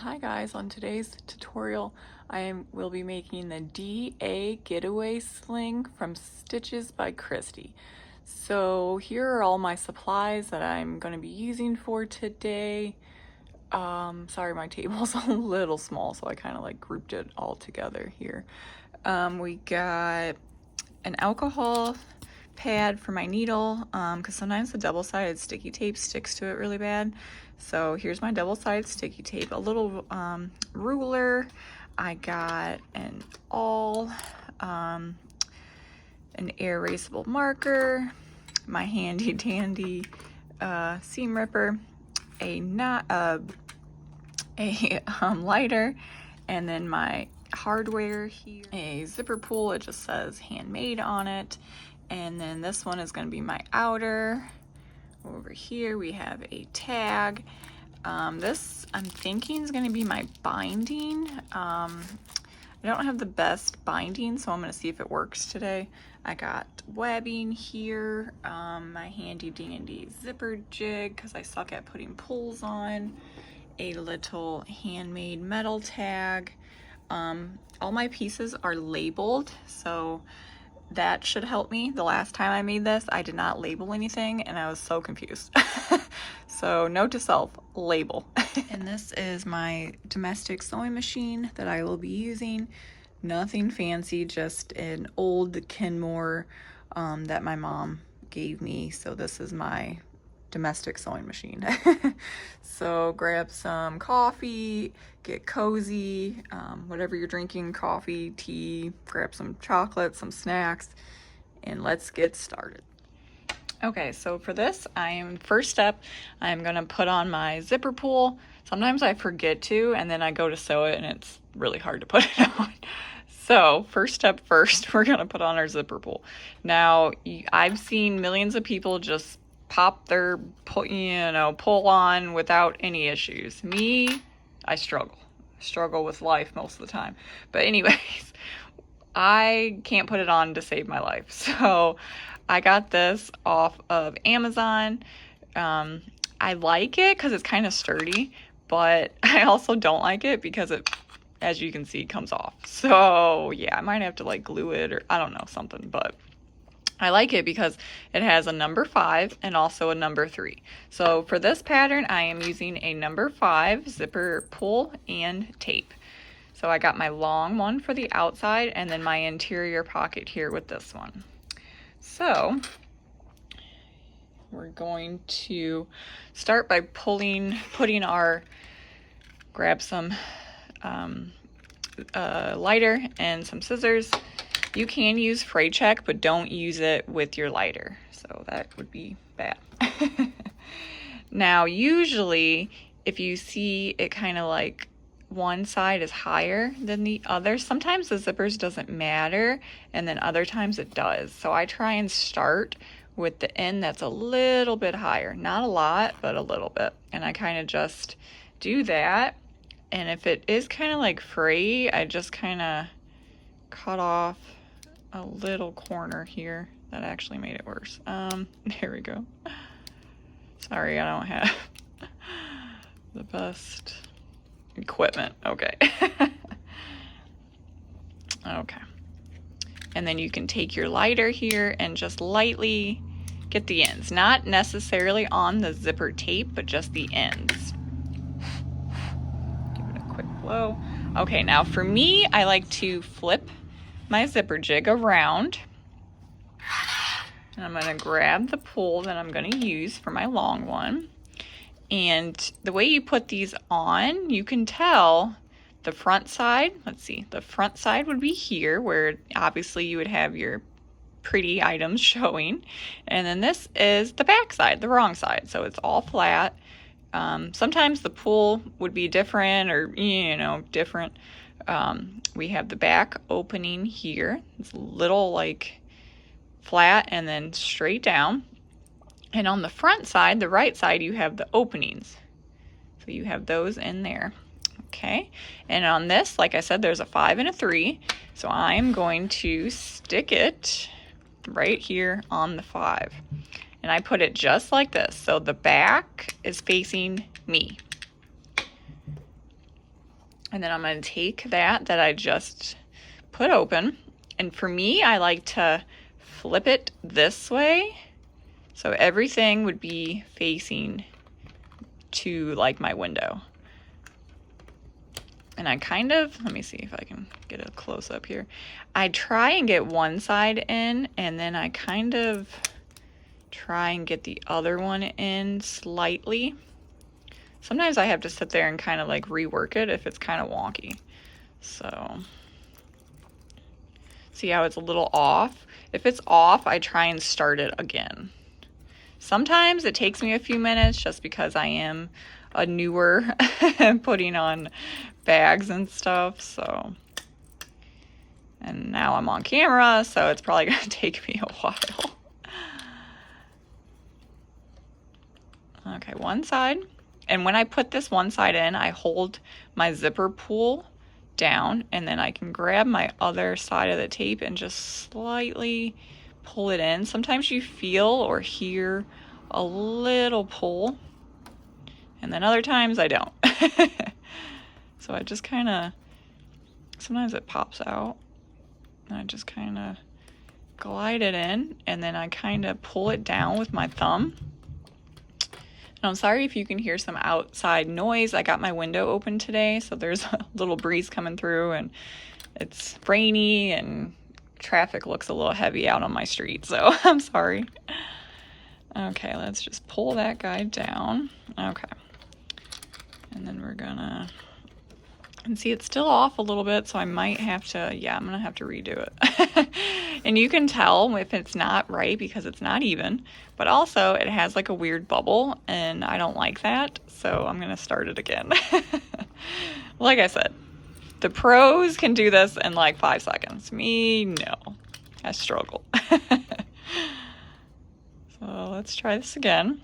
Hi guys, on today's tutorial will be making the D.A Getaway Sling from Stitches by Christy. So here are all my supplies that I'm going to be using for today. Sorry, my table's a little small, so I kind of like grouped it all together here. We got an alcohol pad for my needle, because sometimes the double-sided sticky tape sticks to it really bad. So here's my double-sided sticky tape, a little ruler. I got an awl, an erasable marker, my handy dandy seam ripper, a lighter, and then my hardware here, a zipper pull. It just says handmade on it. And then this one is going to be my outer. Over here we have a tag. This I'm thinking is going to be my binding. I don't have the best binding, so I'm going to see if it works today. I got webbing here, my handy dandy zipper jig because I suck at putting pulls on, a little handmade metal tag. All my pieces are labeled, so that should help me. The last time I made this, I did not label anything and I was so confused. So note to self, label. And this is my domestic sewing machine that I will be using. Nothing fancy, just an old Kenmore that my mom gave me. So this is my domestic sewing machine. So grab some coffee, get cozy, whatever you're drinking, coffee, tea, grab some chocolate, some snacks, and let's get started. Okay, so for this, first step, I'm gonna put on my zipper pull. Sometimes I forget to, and then I go to sew it and it's really hard to put it on. So first step first, we're gonna put on our zipper pull. Now, I've seen millions of people just pop their pull on without any issues. Me, I struggle with life most of the time. But anyways, I can't put it on to save my life. So I got this off of Amazon. I like it because it's kind of sturdy, but I also don't like it because it, as you can see, comes off. So yeah, I might have to like glue it or I don't know, something, but I like it because it has a number 5 and also a number 3. So for this pattern, I am using a number 5 zipper pull and tape. So I got my long one for the outside and then my interior pocket here with this one. So we're going to start by grab some lighter and some scissors. You can use fray check, but don't use it with your lighter. So that would be bad. Now, usually, if you see it kind of like one side is higher than the other, sometimes the zippers doesn't matter, and then other times it does. So I try and start with the end that's a little bit higher. Not a lot, but a little bit. And I kind of just do that. And if it is kind of like fray, I just kind of cut off a little corner here. That actually made it worse. There we go. Sorry, I don't have the best equipment. Okay. Okay. And then you can take your lighter here and just lightly get the ends. Not necessarily on the zipper tape, but just the ends. Give it a quick blow. Okay, now for me, I like to flip my zipper jig around, and I'm going to grab the pull that I'm going to use for my long one. And the way you put these on, you can tell the front side. Let's see, the front side would be here where obviously you would have your pretty items showing, and then this is the back side, the wrong side, so it's all flat. Sometimes the pull would be different, or different. We have the back opening here. It's a little like flat and then straight down. And on the front side, the right side, you have the openings. So you have those in there. Okay. And on this, like I said, there's a 5 and a 3. So I'm going to stick it right here on the 5. And I put it just like this. So the back is facing me. And then I'm going to take that I just put open. And for me, I like to flip it this way. So everything would be facing to like my window. And I kind of, let me see if I can get a close up here. I try and get one side in, and then I kind of try and get the other one in slightly. Sometimes I have to sit there and kind of like rework it if it's kind of wonky. So, see how it's a little off? If it's off, I try and start it again. Sometimes it takes me a few minutes just because I am a newer putting on bags and stuff, so. And now I'm on camera, so it's probably gonna take me a while. Okay, one side. And when I put this one side in, I hold my zipper pull down, and then I can grab my other side of the tape and just slightly pull it in. Sometimes you feel or hear a little pull, and then other times I don't. So I just kind of, sometimes it pops out, and I just kind of glide it in, and then I kind of pull it down with my thumb. And I'm sorry if you can hear some outside noise. I got my window open today, so there's a little breeze coming through, and it's rainy, and traffic looks a little heavy out on my street, so I'm sorry. Okay, let's just pull that guy down. Okay. And then we're gonna, and see it's still off a little bit, so I might have to, yeah, I'm gonna have to redo it. And you can tell if it's not right because it's not even, but also it has like a weird bubble, and I don't like that, so I'm gonna start it again. Like I said, the pros can do this in like 5 seconds. Me, no. I struggle. So let's try this again.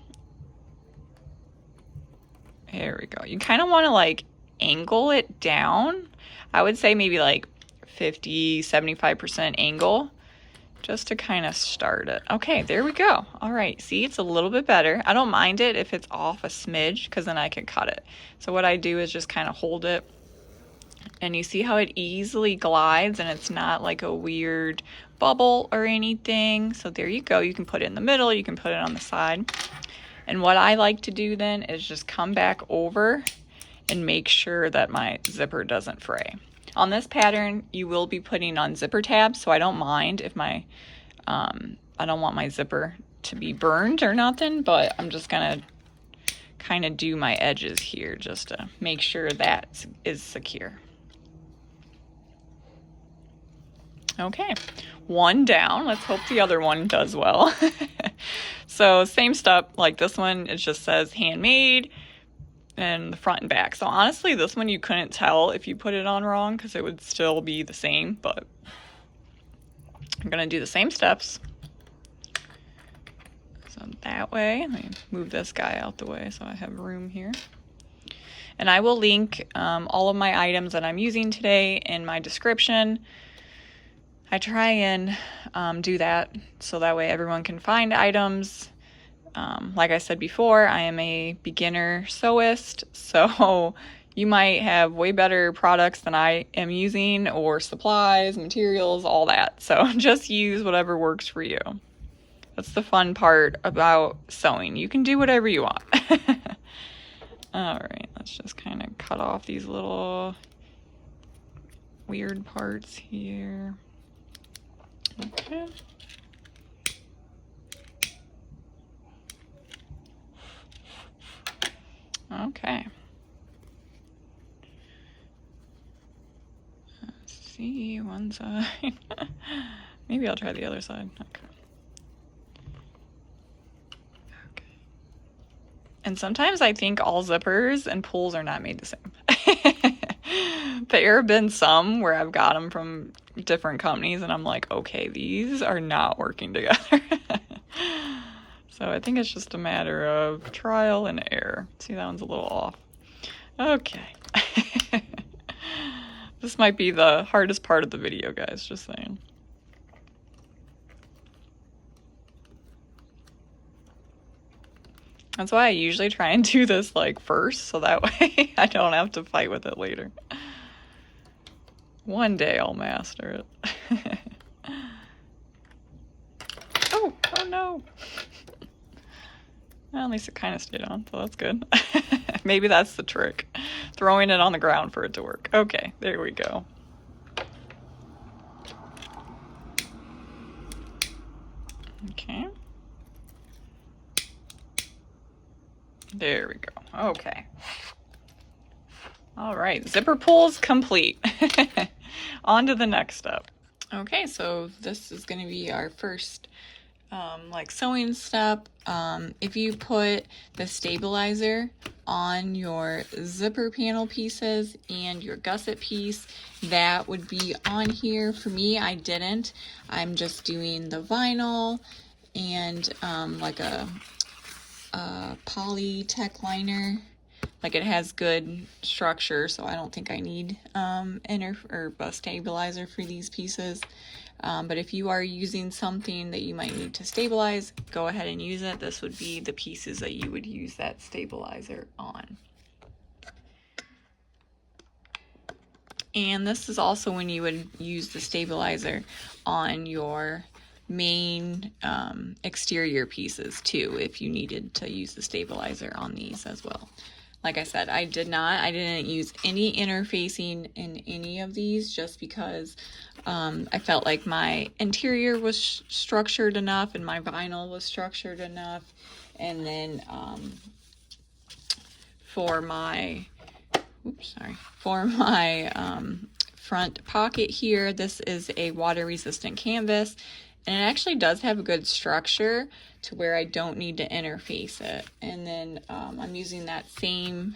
There we go. You kind of want to like angle it down. I would say maybe like 50-75% angle just to kind of start it. Okay, there we go. All right, see, it's a little bit better. I don't mind it if it's off a smidge because then I can cut it. So what I do is just kind of hold it, and you see how it easily glides, and it's not like a weird bubble or anything. So there you go. You can put it in the middle, you can put it on the side. And what I like to do then is just come back over and make sure that my zipper doesn't fray. On this pattern, you will be putting on zipper tabs, so I don't mind if my, I don't want my zipper to be burned or nothing, but I'm just gonna kind of do my edges here just to make sure that is secure. Okay, one down. Let's hope the other one does well. So same step, like this one, it just says handmade and the front and back. So honestly, this one you couldn't tell if you put it on wrong because it would still be the same, but I'm gonna do the same steps. So that way, let me move this guy out the way so I have room here. And I will link all of my items that I'm using today in my description. I try and do that so that way everyone can find items. Like I said before, I am a beginner sewist, so you might have way better products than I am using, or supplies, materials, all that. So just use whatever works for you. That's the fun part about sewing. You can do whatever you want. All right, let's just kind of cut off these little weird parts here. Okay. Okay. Let's see, one side. Maybe I'll try the other side. Okay. Okay. And sometimes I think all zippers and pulls are not made the same. There have been some where I've got them from different companies and I'm like, okay, these are not working together. So I think it's just a matter of trial and error. See, that one's a little off. Okay. This might be the hardest part of the video, guys, just saying. That's why I usually try and do this like first, so that way I don't have to fight with it later. One day I'll master it. Oh no. Well, at least it kind of stayed on, so that's good. Maybe that's the trick. Throwing it on the ground for it to work. Okay, there we go. Okay. There we go. Okay. All right, zipper pulls complete. On to the next step. Okay, so this is going to be our first like sewing step. If you put the stabilizer on your zipper panel pieces and your gusset piece, that would be on here. For me, I didn't. I'm just doing the vinyl and like a poly tech liner. Like, it has good structure, so I don't think I need a stabilizer for these pieces. But if you are using something that you might need to stabilize, go ahead and use it. This would be the pieces that you would use that stabilizer on. And this is also when you would use the stabilizer on your main exterior pieces too, if you needed to use the stabilizer on these as well. Like I said, I didn't use any interfacing in any of these, just because I felt like my interior was structured enough and my vinyl was structured enough. And then for my front pocket here, this is a water resistant canvas, and it actually does have a good structure to where I don't need to interface it. And then I'm using that same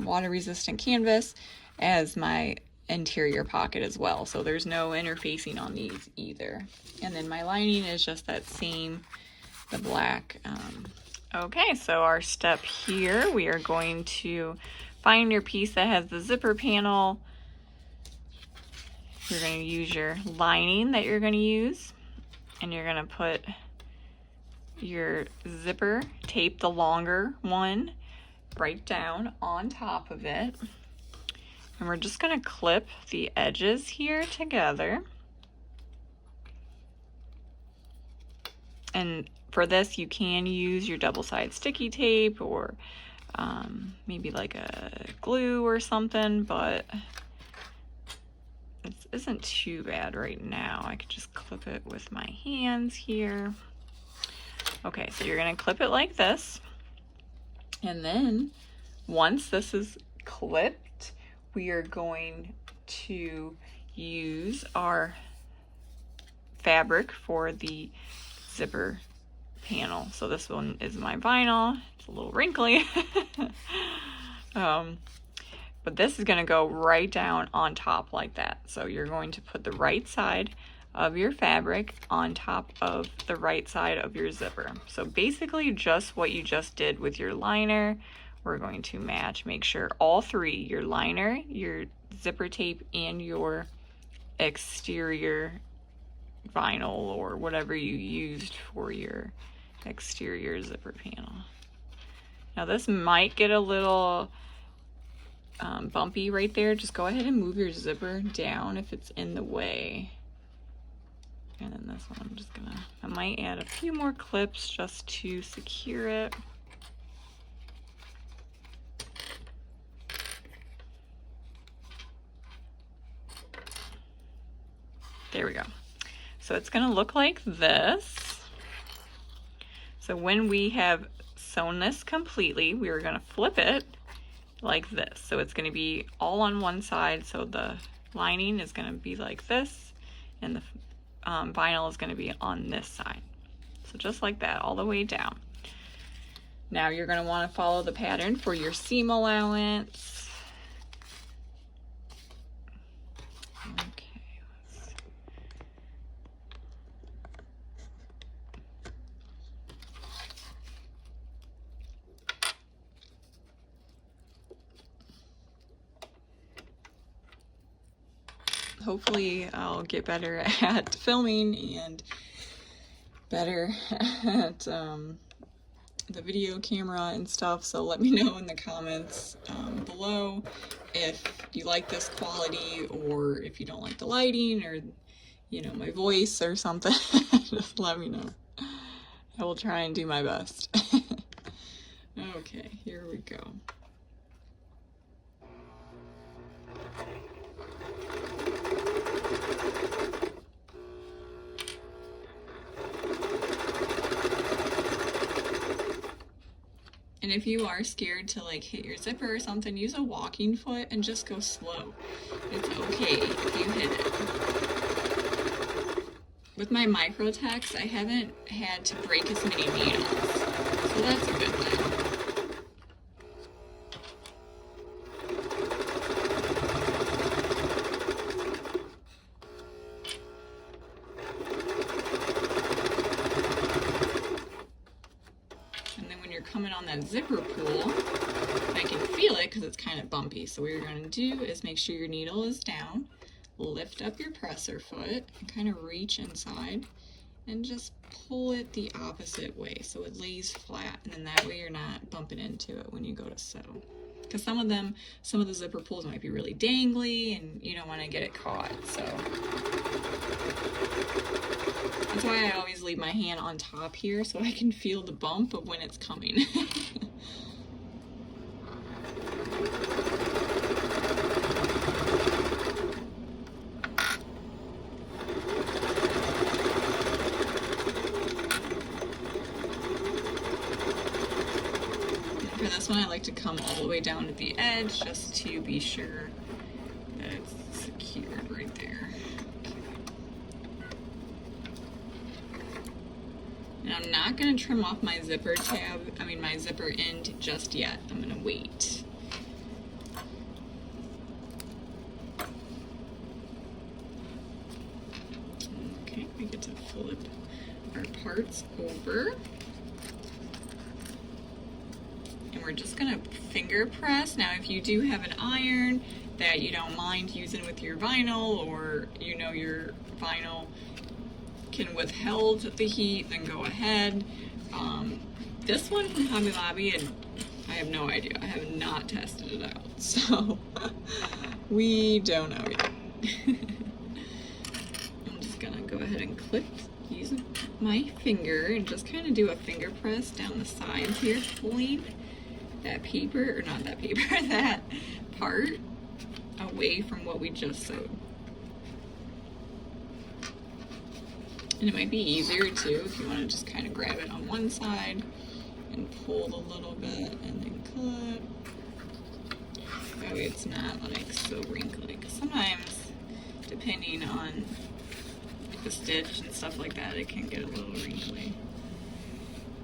water resistant canvas as my interior pocket as well, so there's no interfacing on these either. And then my lining is just that same, the black. Okay, so our step here, we are going to find your piece that has the zipper panel. You're going to use your lining that you're going to use, and you're going to put your zipper tape, the longer one, right down on top of it. And we're just going to clip the edges here together. And for this, you can use your double-sided sticky tape or maybe like a glue or something, but it isn't too bad right now. I could just clip it with my hands here. Okay, so you're gonna clip it like this. And then once this is clipped, we are going to use our fabric for the zipper panel. So this one is my vinyl. It's a little wrinkly. But this is going to go right down on top like that. So you're going to put the right side of your fabric on top of the right side of your zipper. So basically just what you just did with your liner, we're going to match. Make sure all three, your liner, your zipper tape, and your exterior vinyl or whatever you used for your exterior zipper panel. Now this might get a little bumpy right there. Just go ahead and move your zipper down if it's in the way. And then this one, I'm just gonna, I might add a few more clips just to secure it. There we go. So it's gonna look like this. So when we have sewn this completely, we are gonna flip it like this. So it's gonna be all on one side. So the lining is gonna be like this, and the vinyl is gonna be on this side. So just like that, all the way down. Now you're gonna wanna follow the pattern for your seam allowance. Okay. Hopefully I'll get better at filming and better at the video camera and stuff, so let me know in the comments below if you like this quality or if you don't like the lighting or, you know, my voice or something. Just let me know. I will try and do my best. Okay, here we go. And if you are scared to like hit your zipper or something, use a walking foot and just go slow. It's okay if you hit it. With my Microtex, I haven't had to break as many needles, so that's a good thing. Coming on that zipper pull, I can feel it because it's kind of bumpy. So what you're going to do is make sure your needle is down, lift up your presser foot, and kind of reach inside, and just pull it the opposite way so it lays flat, and then that way you're not bumping into it when you go to sew. Because some of the zipper pulls might be really dangly, and you don't want to get it caught. So that's why I always leave my hand on top here so I can feel the bump of when it's coming. For this one, I like to come all the way down to the edge just to be sure that it's secured right there. And I'm not going to trim off my zipper my zipper end just yet. I'm going to wait. Okay, we get to flip our parts over. And we're just going to finger press. Now, if you do have an iron that you don't mind using with your vinyl, or you know your vinyl can withhold the heat, then go ahead. This one from Hobby Lobby, and I have no idea. I have not tested it out, so we don't know yet. I'm just gonna go ahead and clip using my finger and just kind of do a finger press down the sides here, pulling that paper, or not that paper, that part away from what we just sewed. And it might be easier too if you want to just kind of grab it on one side and pull a little bit and then clip. That way it's not like so wrinkly. Because sometimes, depending on the stitch and stuff like that, it can get a little wrinkly.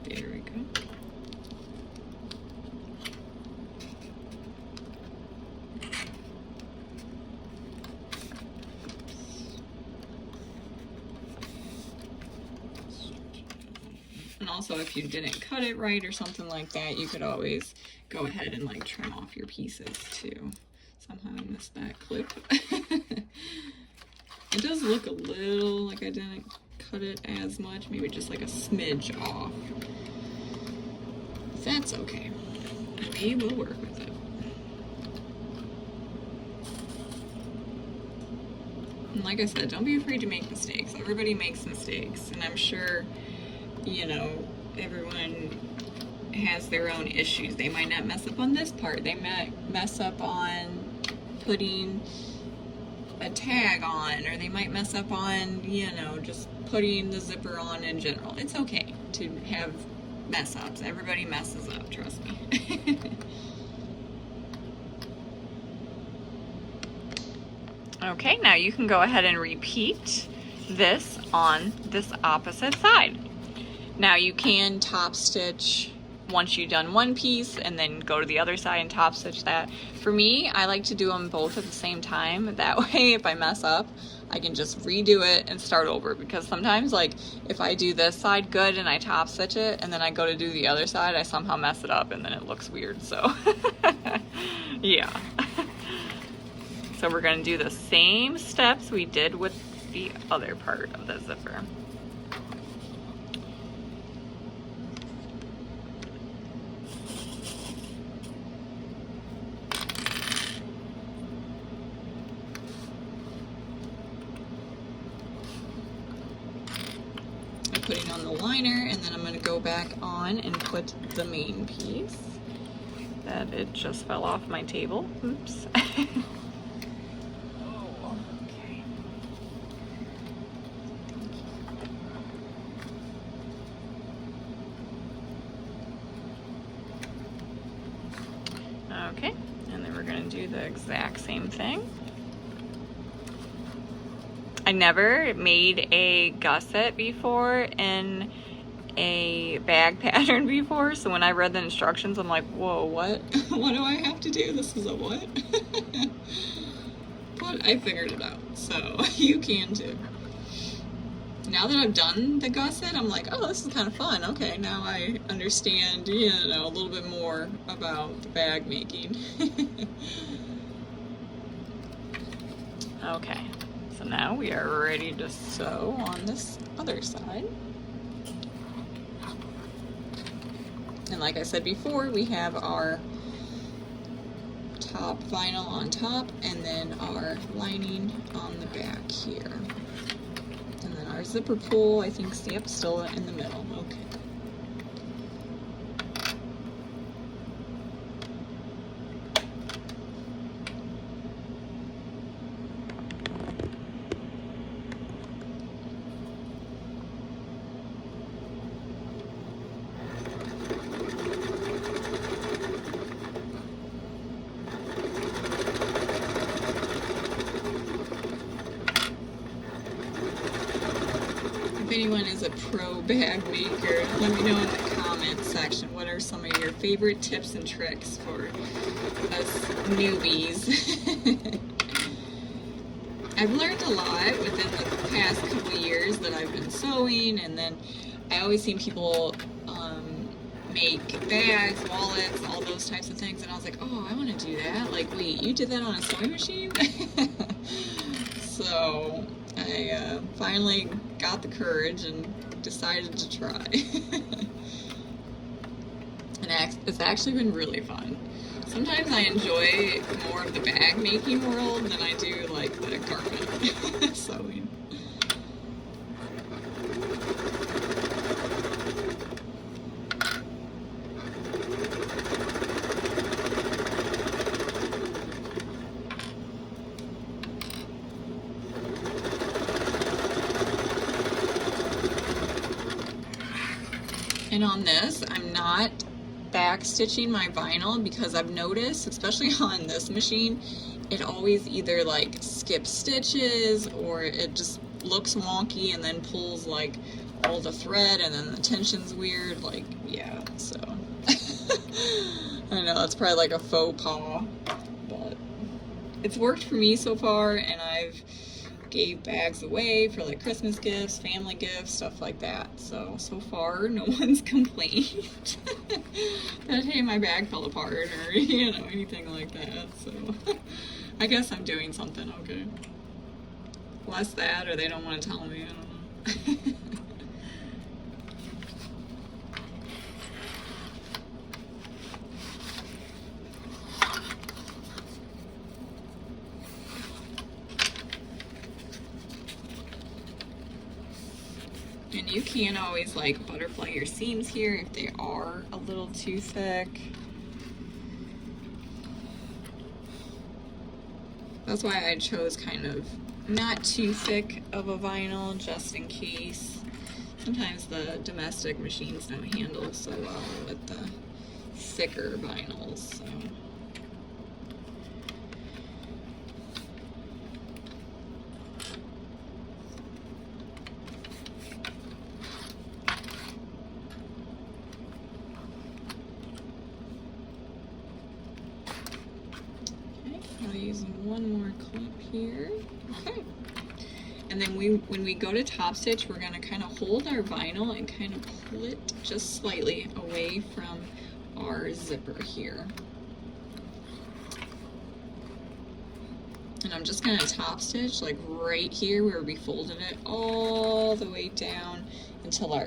There we go. And also, if you didn't cut it right or something like that, you could always go ahead and like trim off your pieces too. Somehow I missed that clip. It does look a little like I didn't cut it as much, maybe just like a smidge off. That's okay. We will work with it. And like I said, don't be afraid to make mistakes. Everybody makes mistakes, and I'm sure, you know, everyone has their own issues. They might not mess up on this part. They might mess up on putting a tag on, or they might mess up on, you know, just putting the zipper on in general. It's okay to have mess ups. Everybody messes up, trust me. Okay, now you can go ahead and repeat this on this opposite side. Now you can top stitch once you've done one piece and then go to the other side and top stitch that. For me, I like to do them both at the same time. That way, if I mess up, I can just redo it and start over, because sometimes, like, if I do this side good and I top stitch it and then I go to do the other side, I somehow mess it up and then it looks weird. So yeah. So we're gonna do the same steps we did with the other part of the zipper. the liner, and then I'm going to go back on and put the main piece. That it just fell off my table. Oops. Oh, okay. Okay, and then we're going to do the exact same thing. I never made a gusset before in a bag pattern before, so when I read the instructions, I'm like, whoa, what? What do I have to do? This is a what? But I figured it out, so you can too. Now that I've done the gusset, I'm like, oh, this is kind of fun. Okay, now I understand, you know, a little bit more about the bag making. Okay, so now we are ready to sew on this other side. And like I said before, we have our top vinyl on top and then our lining on the back here. And then our zipper pull, I think, yep, still in the middle. Okay. If anyone is a pro bag maker, let me know in the comments section what are some of your favorite tips and tricks for us newbies. I've learned a lot within the past couple of years that I've been sewing, and then I always seen people make bags, wallets, all those types of things, and I was like, oh, I want to do that. Like, wait, you did that on a sewing machine? So I finally got the courage and decided to try. And it's actually been really fun. Sometimes I enjoy more of the bag making world than I do like the garment sewing. And on this, I'm not back stitching my vinyl because I've noticed, especially on this machine, it always either like skips stitches or it just looks wonky and then pulls like all the thread and then the tension's weird. Like, yeah, so I know that's probably like a faux pas, but it's worked for me so far, and I've gave bags away for like Christmas gifts, family gifts, stuff like that. So far, no one's complained that, hey, my bag fell apart or, you know, anything like that. So I guess I'm doing something okay. Less that, or they don't want to tell me, I don't know. And you can always like butterfly your seams here if they are a little too thick. That's why I chose kind of not too thick of a vinyl, just in case. Sometimes the domestic machines don't handle so well with the thicker vinyls, so. I'll use one more clip here. Okay. And then when we go to top stitch, we're going to kind of hold our vinyl and kind of pull it just slightly away from our zipper here. And I'm just going to top stitch like right here where we folded it all the way down until our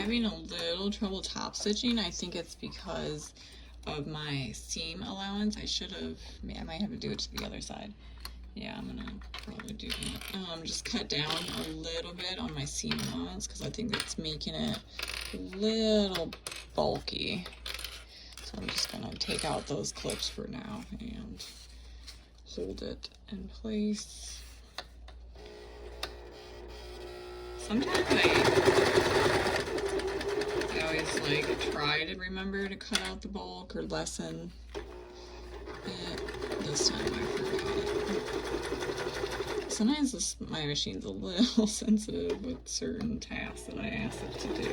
having a little trouble top stitching. I think it's because of my seam allowance. I might have to do it to the other side. Yeah, I'm gonna probably do that. Just cut down a little bit on my seam allowance because I think it's making it a little bulky. So I'm just gonna take out those clips for now and hold it in place. Sometimes I always like try to remember to cut out the bulk or lessen it. This time I forgot. Sometimes my machine's a little sensitive with certain tasks that I ask it to do.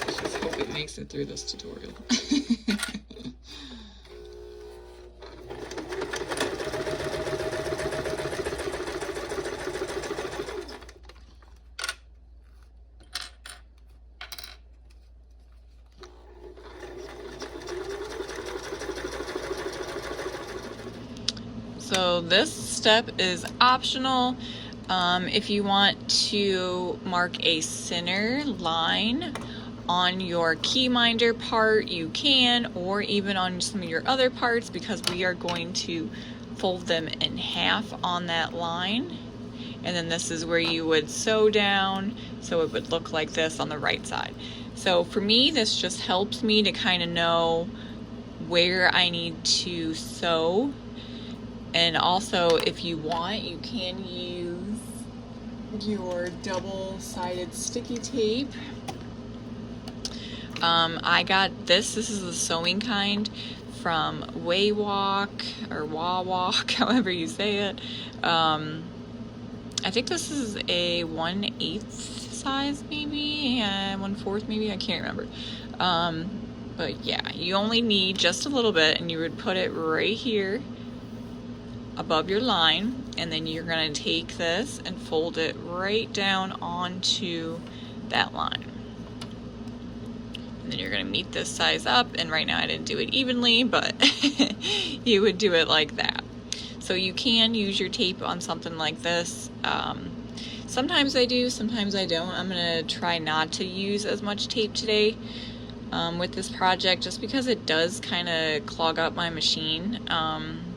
Let's just hope it makes it through this tutorial. So this step is optional. If you want to mark a center line on your key minder part, you can, or even on some of your other parts, because we are going to fold them in half on that line. And then this is where you would sew down, so it would look like this on the right side. So for me, this just helps me to kind of know where I need to sew. And also, if you want, you can use your double-sided sticky tape. I got this is the sewing kind from Wawak, or Wawak, however you say it. I think this is a 1/8 size, maybe, 1/4 maybe, I can't remember. But yeah, you only need just a little bit, and you would put it right here above your line, and then you're going to take this and fold it right down onto that line. And then you're going to meet this size up, and right now I didn't do it evenly, but you would do it like that. So you can use your tape on something like this. Sometimes I do, sometimes I don't. I'm going to try not to use as much tape today with this project, just because it does kind of clog up my machine.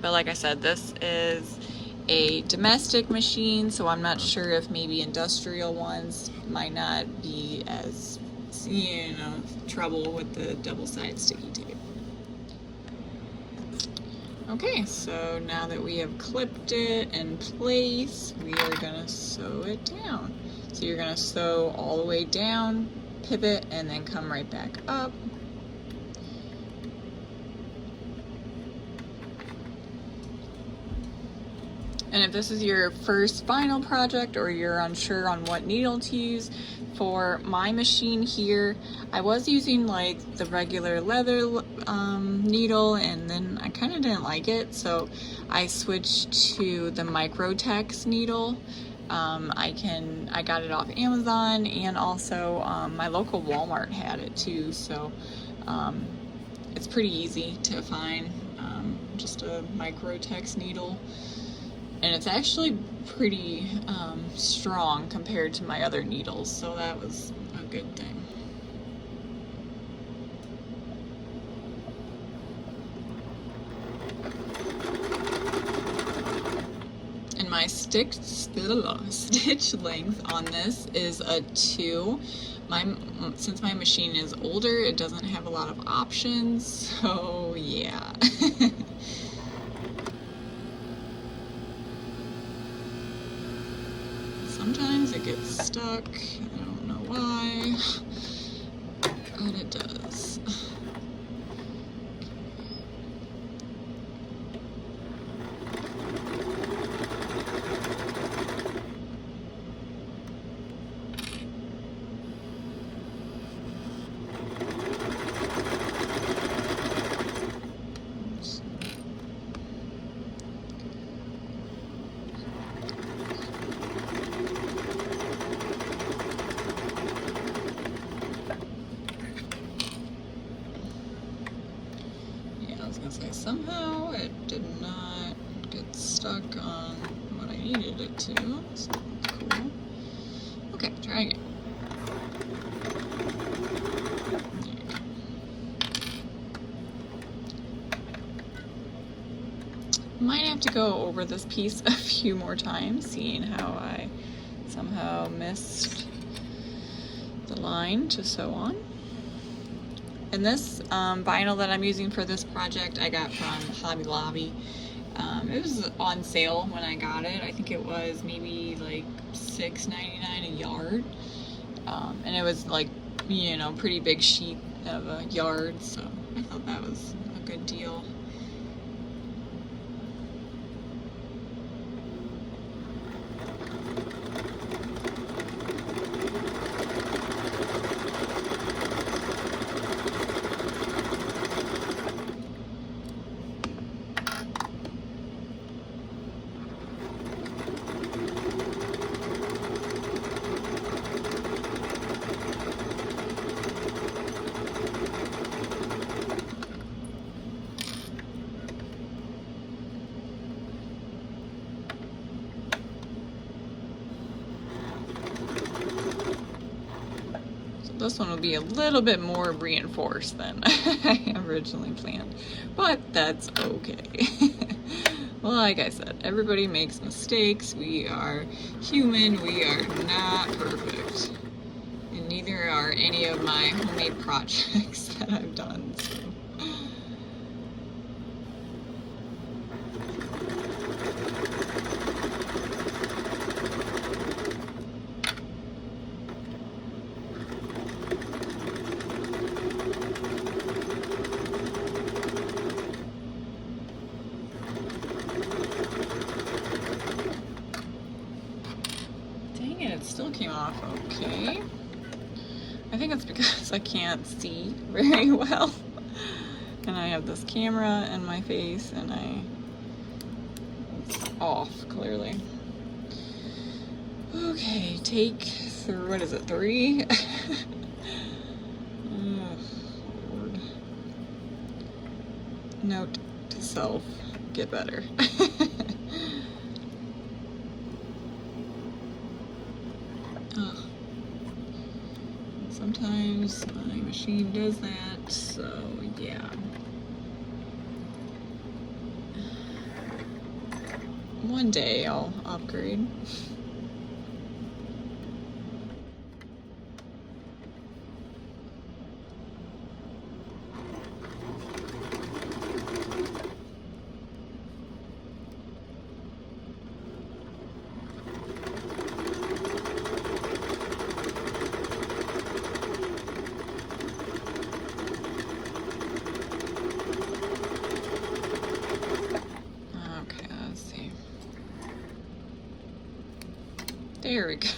But like I said, this is a domestic machine, so I'm not sure if maybe industrial ones might not be as, you know, trouble with the double-sided sticky tape. Okay, so now that we have clipped it in place, we are gonna sew it down. So you're gonna sew all the way down, pivot, and then come right back up. And if this is your first vinyl project, or you're unsure on what needle to use, for my machine here, I was using like the regular leather needle, and then I kind of didn't like it, so I switched to the Microtex needle. I got it off Amazon, and also my local Walmart had it too, so it's pretty easy to find, just a Microtex needle. And it's actually pretty strong compared to my other needles, so that was a good thing. And my stitch length on this is a 2. Since my machine is older, it doesn't have a lot of options, so yeah. Sometimes it gets stuck, I don't know why, but it does. Somehow it did not get stuck on what I needed it to. So cool. Okay, try again. Might have to go over this piece a few more times, seeing how I somehow missed the line to sew on. And this vinyl that I'm using for this project I got from Hobby Lobby. It was on sale when I got it. I think it was maybe like $6.99 a yard. And it was like, you know, pretty big sheet of a yard, so I thought that was a good deal. This one will be a little bit more reinforced than I originally planned, but that's okay. Well, like I said, everybody makes mistakes. We are human. We are not perfect. And neither are any of my homemade projects that I've done. So. It still came off okay. I think it's because I can't see very well. And I have this camera in my face and it's off clearly. Okay, take through, what is it, 3? Oh, Lord. Note to self, get better. Sometimes my machine does that, so yeah. One day I'll upgrade. There we go.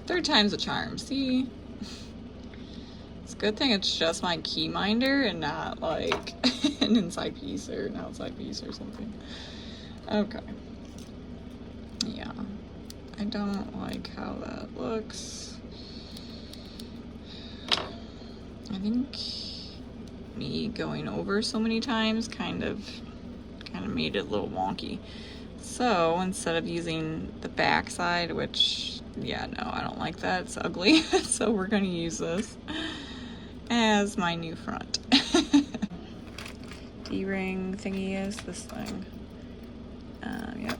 Third time's a charm. See? It's a good thing it's just my key minder and not like an inside piece or an outside piece or something. Okay. Yeah. I don't like how that looks. I think me going over so many times kind of made it a little wonky. So instead of using the back side, which, yeah, no, I don't like that, it's ugly. So we're gonna use this as my new front. D-ring thingy is this thing. Yep.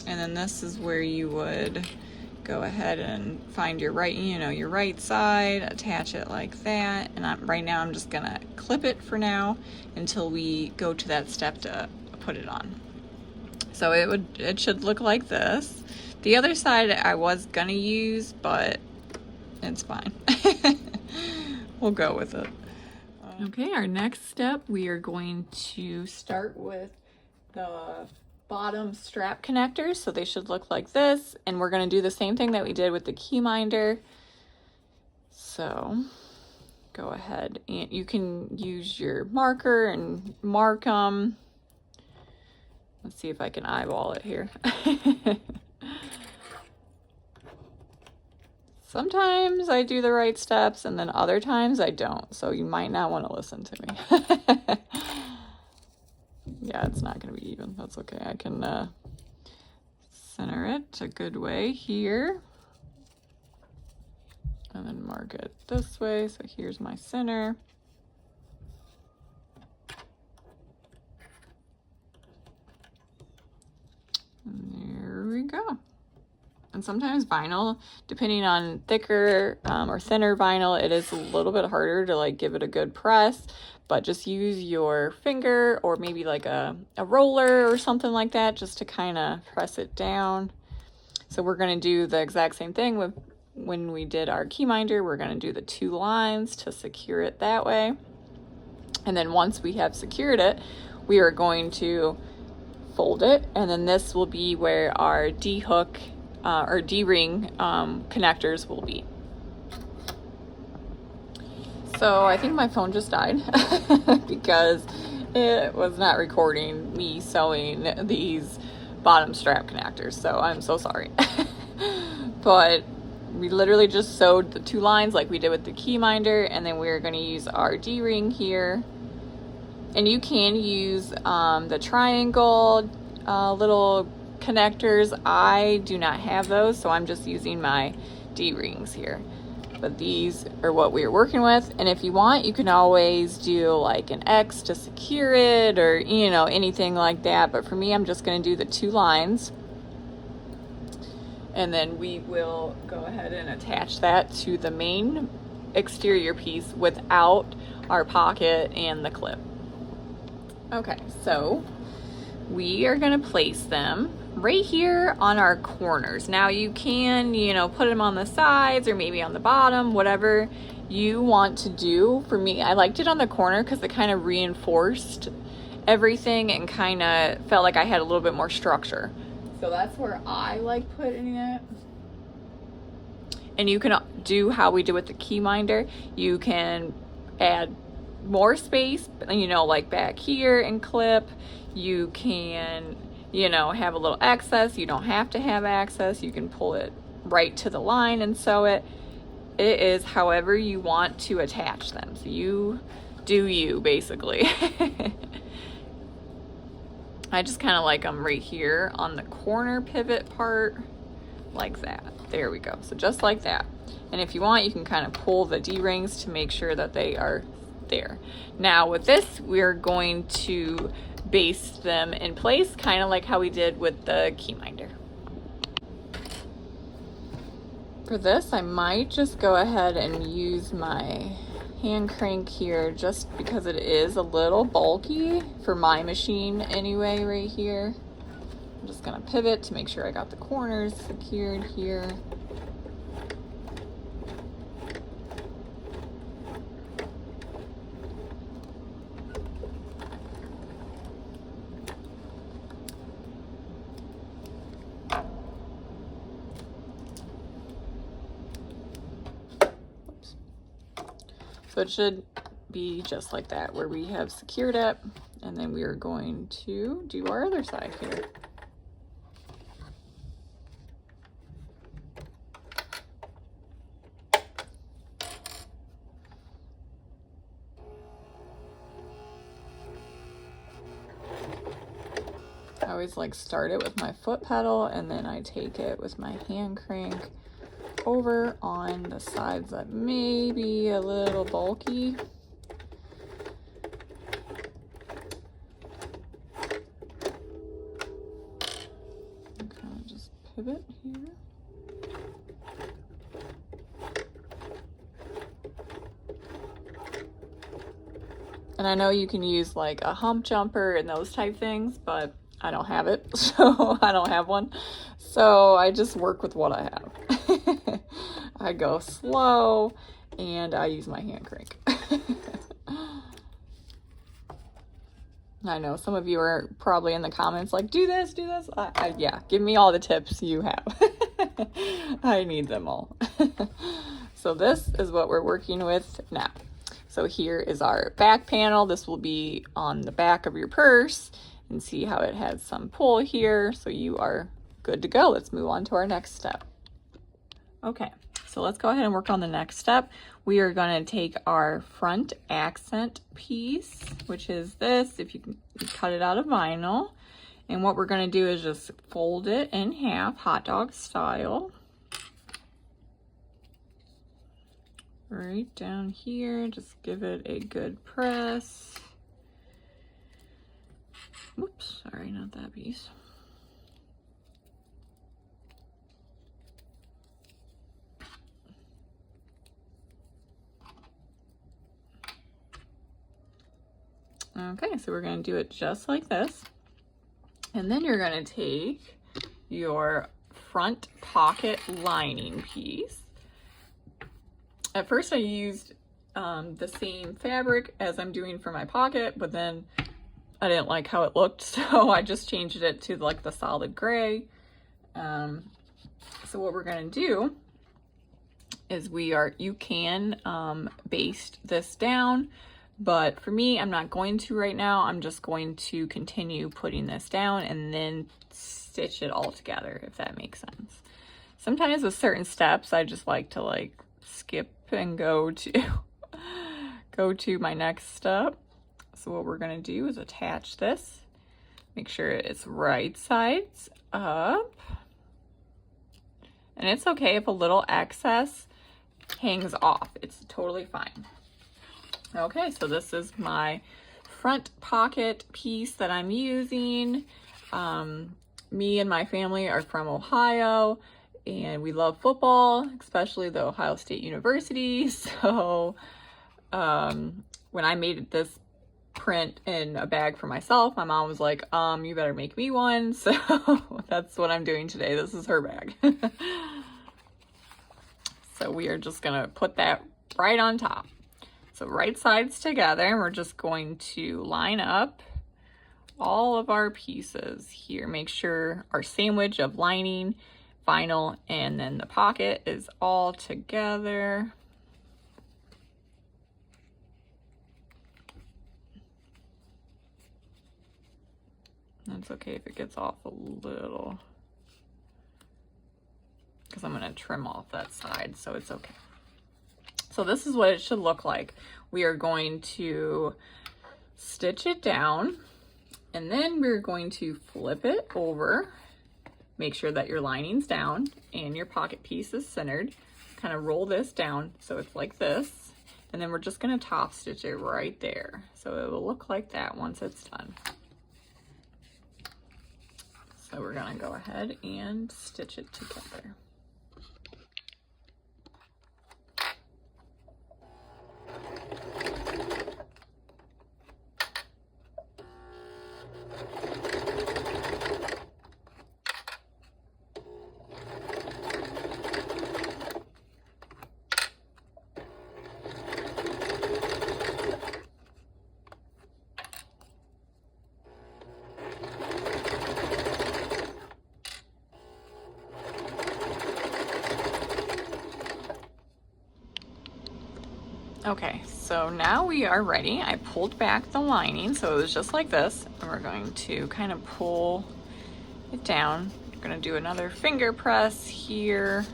And then this is where you would go ahead and find your right, your right side, attach it like that. And right now I'm just gonna clip it for now until we go to that step to put it on. So it should look like this. The other side I was gonna use, but it's fine. We'll go with it. Okay, our next step, we are going to start with the bottom strap connectors. So they should look like this. And we're gonna do the same thing that we did with the key minder. So go ahead and you can use your marker and mark them. Let's see if I can eyeball it here. Sometimes I do the right steps and then other times I don't. So you might not want to listen to me. Yeah, it's not going to be even. That's okay. I can center it a good way here. And then mark it this way. So here's my center. And there we go. And sometimes vinyl, depending on thicker or thinner vinyl, it is a little bit harder to like give it a good press, but just use your finger or maybe like a roller or something like that just to kind of press it down. So we're going to do the exact same thing with when we did our key minder. We're going to do the 2 lines to secure it that way. And then once we have secured it, we are going to fold it. And then this will be where our D-hook or D-ring connectors will be. So I think my phone just died because it was not recording me sewing these bottom strap connectors. So I'm so sorry. But we literally just sewed the 2 lines like we did with the key minder, and then we're going to use our D-ring here. And you can use the triangle little connectors. I do not have those, so I'm just using my D-rings here. But these are what we are working with, and if you want, you can always do like an X to secure it, or you know, anything like that. But for me, I'm just going to do the 2 lines, and then we will go ahead and attach that to the main exterior piece without our pocket and the clip. Okay, so we are going to place them right here on our corners. Now you can, you know, put them on the sides or maybe on the bottom, whatever you want to do. For me, I liked it on the corner because it kind of reinforced everything and kind of felt like I had a little bit more structure. So that's where I like putting it. And you can do how we did with the key minder. You can add more space, you know, like back here and clip. You can, you know, have a little excess. You don't have to have access. You can pull it right to the line and sew it. It is however you want to attach them. So you do you, basically. I just kind of like them right here on the corner pivot part, like that. There we go. So just like that. And if you want, you can kind of pull the D-rings to make sure that they are there. Now with this, we're going to baste them in place, kind of like how we did with the key minder. For this, I might just go ahead and use my hand crank here just because it is a little bulky for my machine anyway right here. I'm just gonna pivot to make sure I got the corners secured here. So it should be just like that, where we have secured it, and then we are going to do our other side here. I always like start it with my foot pedal, and then I take it with my hand crank over on the sides that may be a little bulky. Kind of just pivot here. And I know you can use like a hump jumper and those type things, but I don't have it, so I don't have one. So I just work with what I have. I go slow and I use my hand crank. I know some of you are probably in the comments like, do this, do this. Yeah, give me all the tips you have. I need them all. So this is what we're working with now. So here is our back panel. This will be on the back of your purse, and see how it has some pull here. So you are good to go. Let's move on to our next step. Okay, so let's go ahead and work on the next step. We are going to take our front accent piece, which is this, if you can cut it out of vinyl, And what we're gonna do is just fold it in half, hot dog style. Right down here, just give it a good press. Whoops, sorry, not that piece. Okay, so we're gonna do it just like this. And then you're gonna take your front pocket lining piece. At first I used the same fabric as I'm doing for my pocket, but then I didn't like how it looked, so I just changed it to like the solid gray. So what we're gonna do is you can baste this down, but for me, I'm not going to right now. I'm just going to continue putting this down and then stitch it all together, if that makes sense. Sometimes with certain steps, I just like to like skip and go to my next step. So what we're gonna do is attach this, make sure it's right sides up. And it's okay if a little excess hangs off, it's totally fine. Okay, so this is my front pocket piece that I'm using. Me and my family are from Ohio, and we love football, especially the Ohio State University. So when I made this print in a bag for myself, my mom was like, you better make me one. So that's what I'm doing today. This is her bag. So we are just gonna put that right on top. So right sides together, and we're just going to line up all of our pieces here. Make sure our sandwich of lining, vinyl, and then the pocket is all together. That's okay if it gets off a little, because I'm gonna trim off that side, so it's okay. So this is what it should look like. We are going to stitch it down, and then we're going to flip it over. Make sure that your lining's down and your pocket piece is centered. Kind of roll this down so it's like this. And then we're just gonna top stitch it right there. So it will look like that once it's done. So we're gonna go ahead and stitch it together. Okay, so now we are ready. I pulled back the lining, so it was just like this, and we're going to kind of pull it down. We're gonna do another finger press here.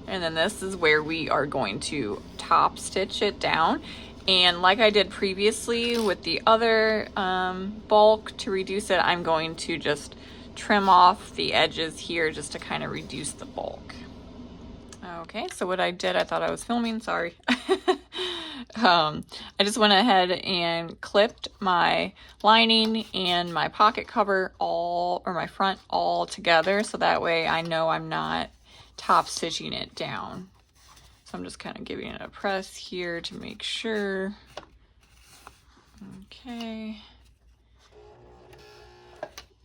And then this is where we are going to top stitch it down. And like I did previously with the other bulk, to reduce it, I'm going to just trim off the edges here just to kind of reduce the bulk. Okay, so what I did, I thought I was filming, sorry. I just went ahead and clipped my lining and my pocket cover or my front all together, so that way I know I'm not top stitching it down. So I'm just kind of giving it a press here to make sure. Okay.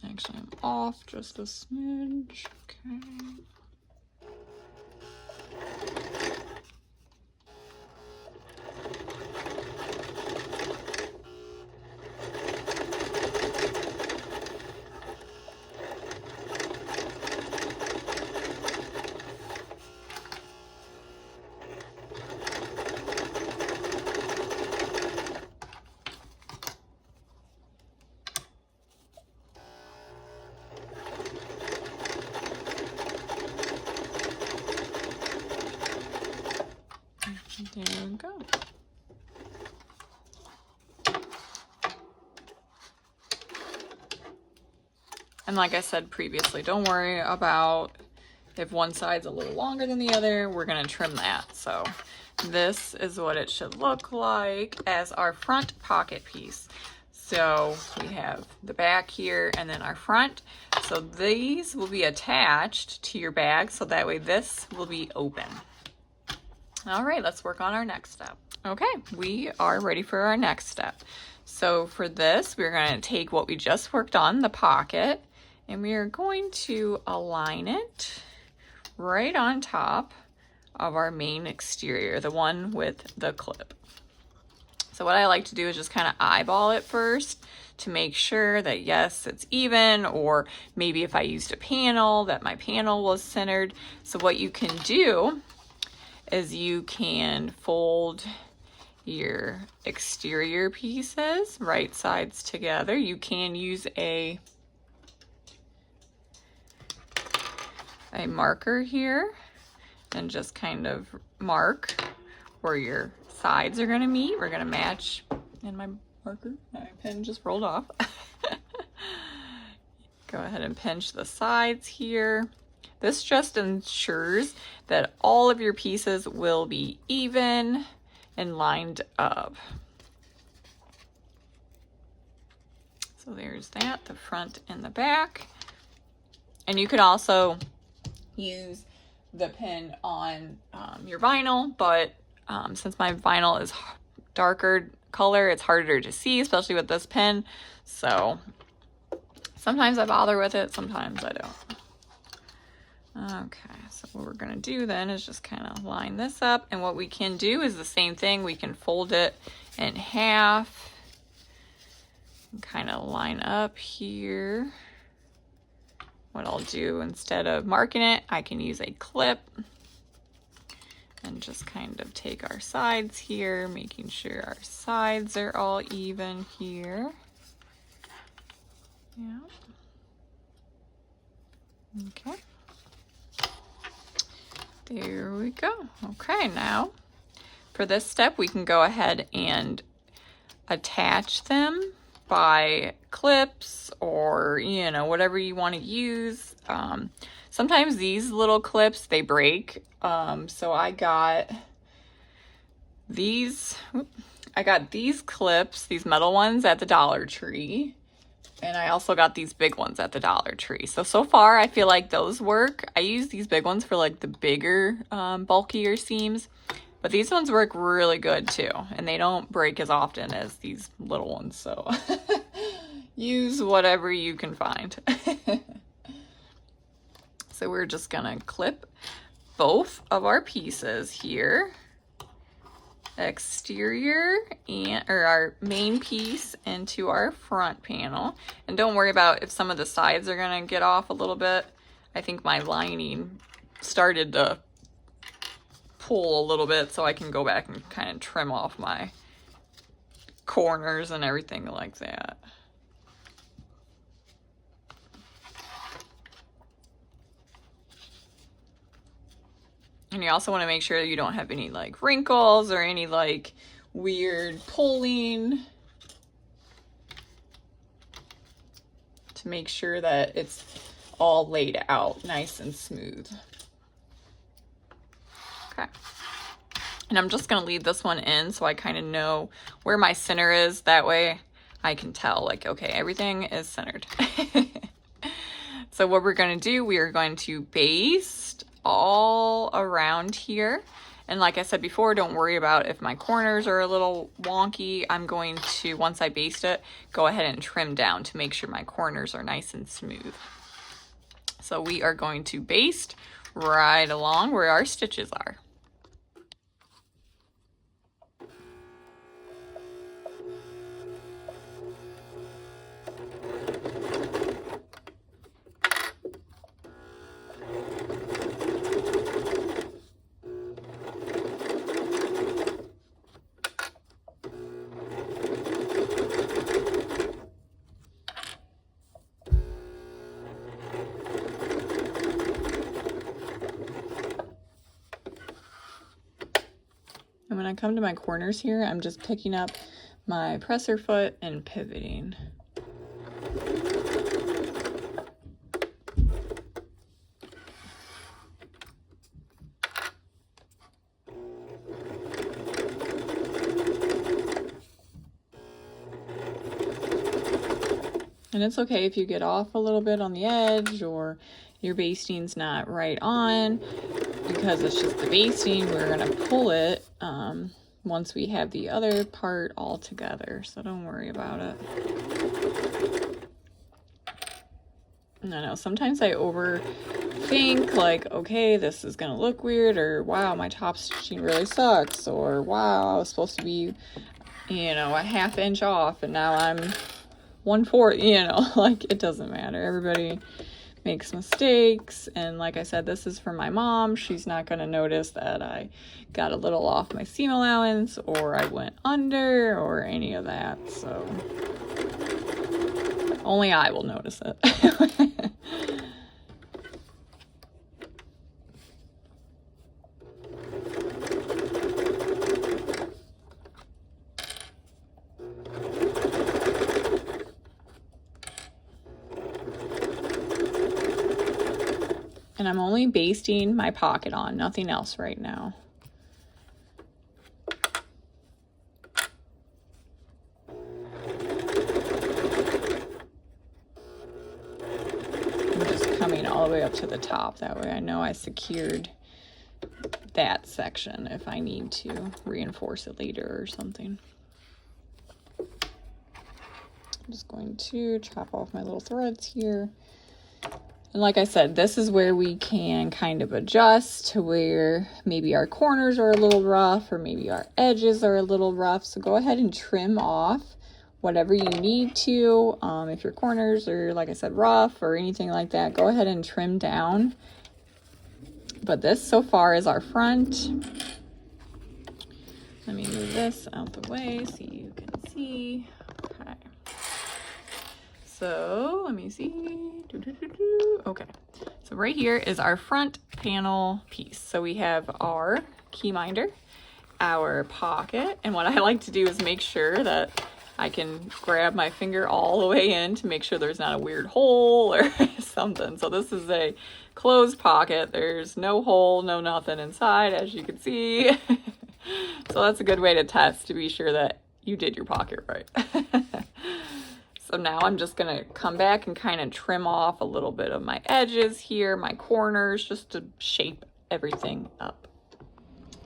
Actually, I'm off just a smidge. Okay. There we go. And like I said previously, don't worry about if one side's a little longer than the other, we're gonna trim that. So this is what it should look like as our front pocket piece. So we have the back here and then our front. So these will be attached to your bag, so that way this will be open. All right, let's work on our next step. Okay, we are ready for our next step. So for this, we're gonna take what we just worked on, the pocket, and we are going to align it right on top of our main exterior, the one with the clip. So what I like to do is just kind of eyeball it first to make sure that yes, it's even, or maybe if I used a panel, that my panel was centered. So what you can do is you can fold your exterior pieces right sides together. You can use a marker here and just kind of mark where your sides are going to meet. We're going to match, and my marker, my pen just rolled off. Go ahead and pinch the sides here. This just ensures that all of your pieces will be even and lined up. So there's that, the front and the back. And you could also use the pin on your vinyl, but since my vinyl is darker color, it's harder to see, especially with this pin. So sometimes I bother with it, sometimes I don't. Okay, so what we're gonna do then is just kind of line this up, and what we can do is the same thing. We can fold it in half and kind of line up here. What I'll do, instead of marking it, I can use a clip and just kind of take our sides here, making sure our sides are all even here. Yeah. Okay. There we go. Okay, now for this step, we can go ahead and attach them by clips or, you know, whatever you want to use. Sometimes these little clips, they break. So I got these clips, these metal ones at the Dollar Tree. And I also got these big ones at the Dollar Tree. So far, I feel like those work. I use these big ones for like the bigger, bulkier seams. But these ones work really good too. And they don't break as often as these little ones. So use whatever you can find. So we're just gonna clip both of our pieces here. Exterior or our main piece into our front panel, and don't worry about if some of the sides are gonna get off a little bit. I think my lining started to pull a little bit, so I can go back and kind of trim off my corners and everything like that. And you also want to make sure you don't have any like wrinkles or any like weird pulling, to make sure that it's all laid out nice and smooth. Okay. And I'm just going to leave this one in so I kind of know where my center is. That way I can tell like, okay, everything is centered. So what we're going to do, we are going to baste all around here. And like I said before, don't worry about if my corners are a little wonky. I'm going to, once I baste it, go ahead and trim down to make sure my corners are nice and smooth. So we are going to baste right along where our stitches are. I come to my corners here, I'm just picking up my presser foot and pivoting. And it's okay if you get off a little bit on the edge or your basting's not right on, because it's just the basting. We're gonna pull it once we have the other part all together, so don't worry about it. I know sometimes I overthink, like, okay, this is gonna look weird, or wow, my top stitching really sucks, or wow, I was supposed to be, you know, a ½ inch off and now I'm 1/4, you know, like, it doesn't matter. Everybody makes mistakes, and like I said, this is for my mom. She's not going to notice that I got a little off my seam allowance or I went under or any of that, so only I will notice it. And I'm only basting my pocket on, nothing else right now. I'm just coming all the way up to the top. That way I know I secured that section if I need to reinforce it later or something. I'm just going to chop off my little threads here. And like I said, this is where we can kind of adjust to where maybe our corners are a little rough or maybe our edges are a little rough. So go ahead and trim off whatever you need to. If your corners are, like I said, rough or anything like that, go ahead and trim down. But this so far is our front. Let me move this out the way so you can see. Okay. So let me see. Okay, so right here is our front panel piece. So we have our key minder, our pocket, and what I like to do is make sure that I can grab my finger all the way in to make sure there's not a weird hole or something. So this is a closed pocket. There's no hole, no nothing inside, as you can see. So that's a good way to test to be sure that you did your pocket right. So now I'm just gonna come back and kind of trim off a little bit of my edges here, my corners, just to shape everything up.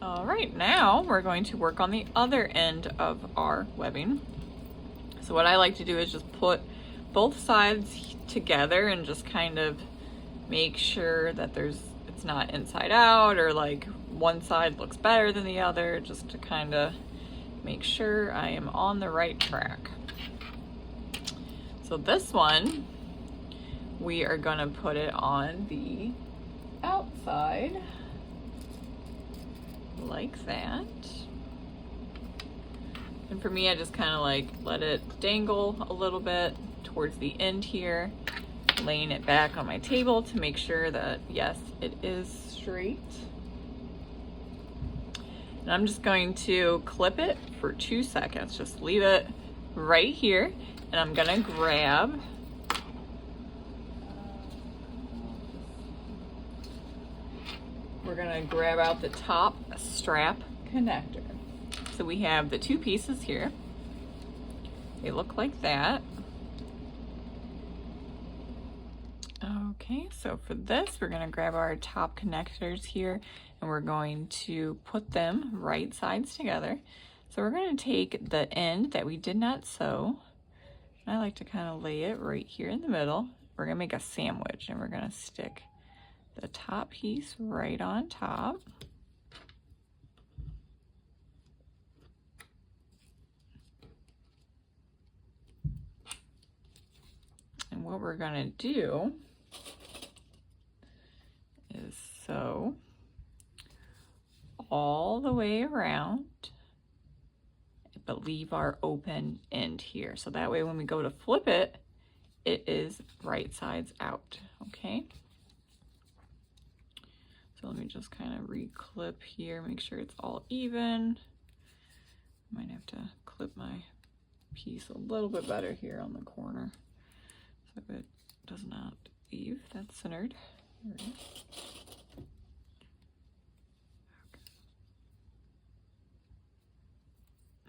All right, now we're going to work on the other end of our webbing. So what I like to do is just put both sides together and just kind of make sure that it's not inside out or like one side looks better than the other, just to kind of make sure I am on the right track. So this one, we are gonna put it on the outside, like that. And for me, I just kind of like let it dangle a little bit towards the end here, laying it back on my table to make sure that, yes, it is straight. And I'm just going to clip it for 2 seconds. Just leave it right here. And I'm gonna grab out the top strap connector. So we have the 2 pieces here. They look like that. Okay, so for this, we're gonna grab our top connectors here and we're going to put them right sides together. So we're gonna take the end that we did not sew. I like to kind of lay it right here in the middle. We're gonna make a sandwich and we're gonna stick the top piece right on top. And what we're gonna do is sew all the way around, but leave our open end here. So that way when we go to flip it, it is right sides out, okay? So let me just kind of re-clip here, make sure it's all even. Might have to clip my piece a little bit better here on the corner so it does not leave. That's centered. There it is.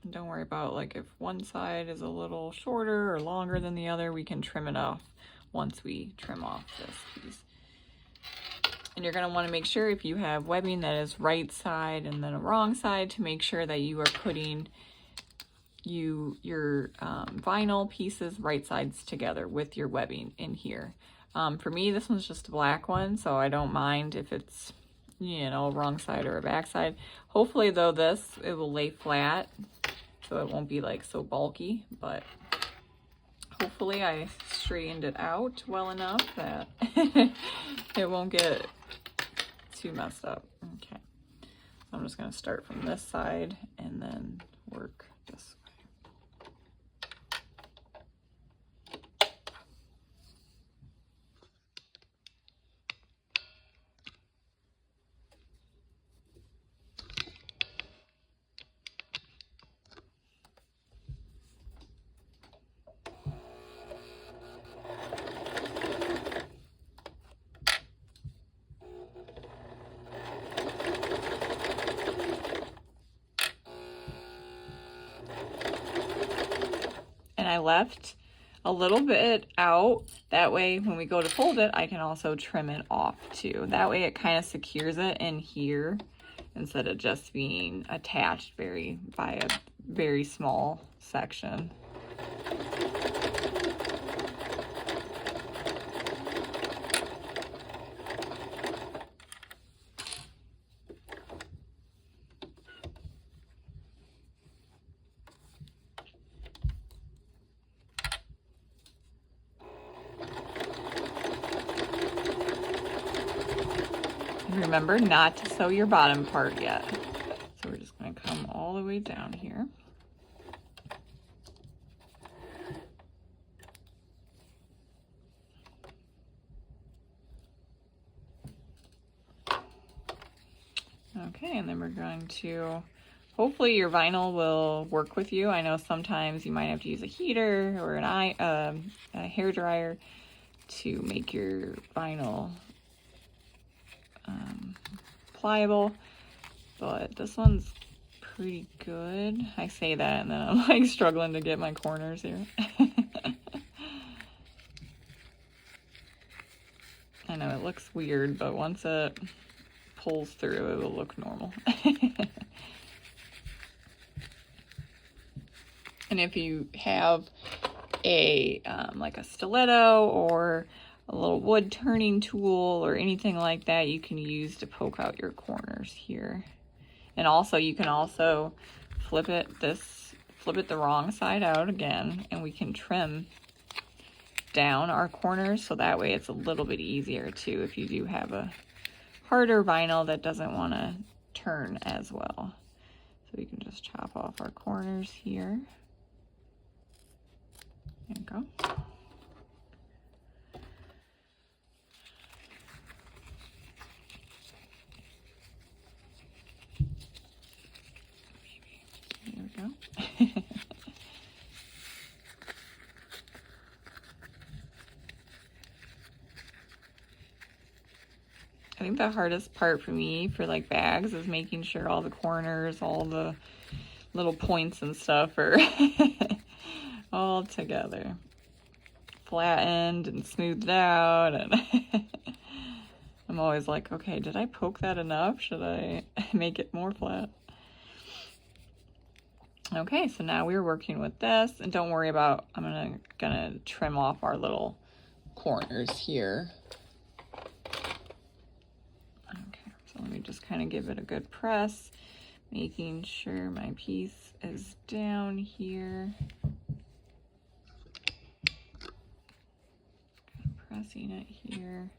And don't worry about like if one side is a little shorter or longer than the other, we can trim it off once we trim off this piece. And you're going to want to make sure if you have webbing that is right side and then a wrong side to make sure that you are putting your vinyl pieces right sides together with your webbing in here. For me, this one's just a black one, so I don't mind if it's, you know, a wrong side or a back side. Hopefully though it will lay flat so it won't be like so bulky, but hopefully I straightened it out well enough that it won't get too messed up. Okay, so I'm just going to start from this side and then work this way. And I left a little bit out. That way, when we go to fold it, I can also trim it off too. That way it kind of secures it in here instead of just being attached by a very small section. Remember not to sew your bottom part yet. So we're just going to come all the way down here. Okay, and then we're going to, hopefully your vinyl will work with you. I know sometimes you might have to use a heater or a hair dryer to make your vinyl pliable, but this one's pretty good. I say that and then I'm like struggling to get my corners here. I know it looks weird, but once it pulls through, it will look normal. And if you have a like a stiletto or a little wood turning tool or anything like that, you can use to poke out your corners here. And also you can also flip it the wrong side out again, and we can trim down our corners so that way it's a little bit easier too if you do have a harder vinyl that doesn't want to turn as well. So we can just chop off our corners here. There you go. There we go. I think the hardest part for me for like bags is making sure all the corners, all the little points and stuff are all together. Flattened and smoothed out, and I'm always like, okay, did I poke that enough? Should I make it more flat? Okay, so now we're working with this, and don't worry about, I'm gonna trim off our little corners here. Okay, so let me just kind of give it a good press, making sure my piece is down here. Pressing it here.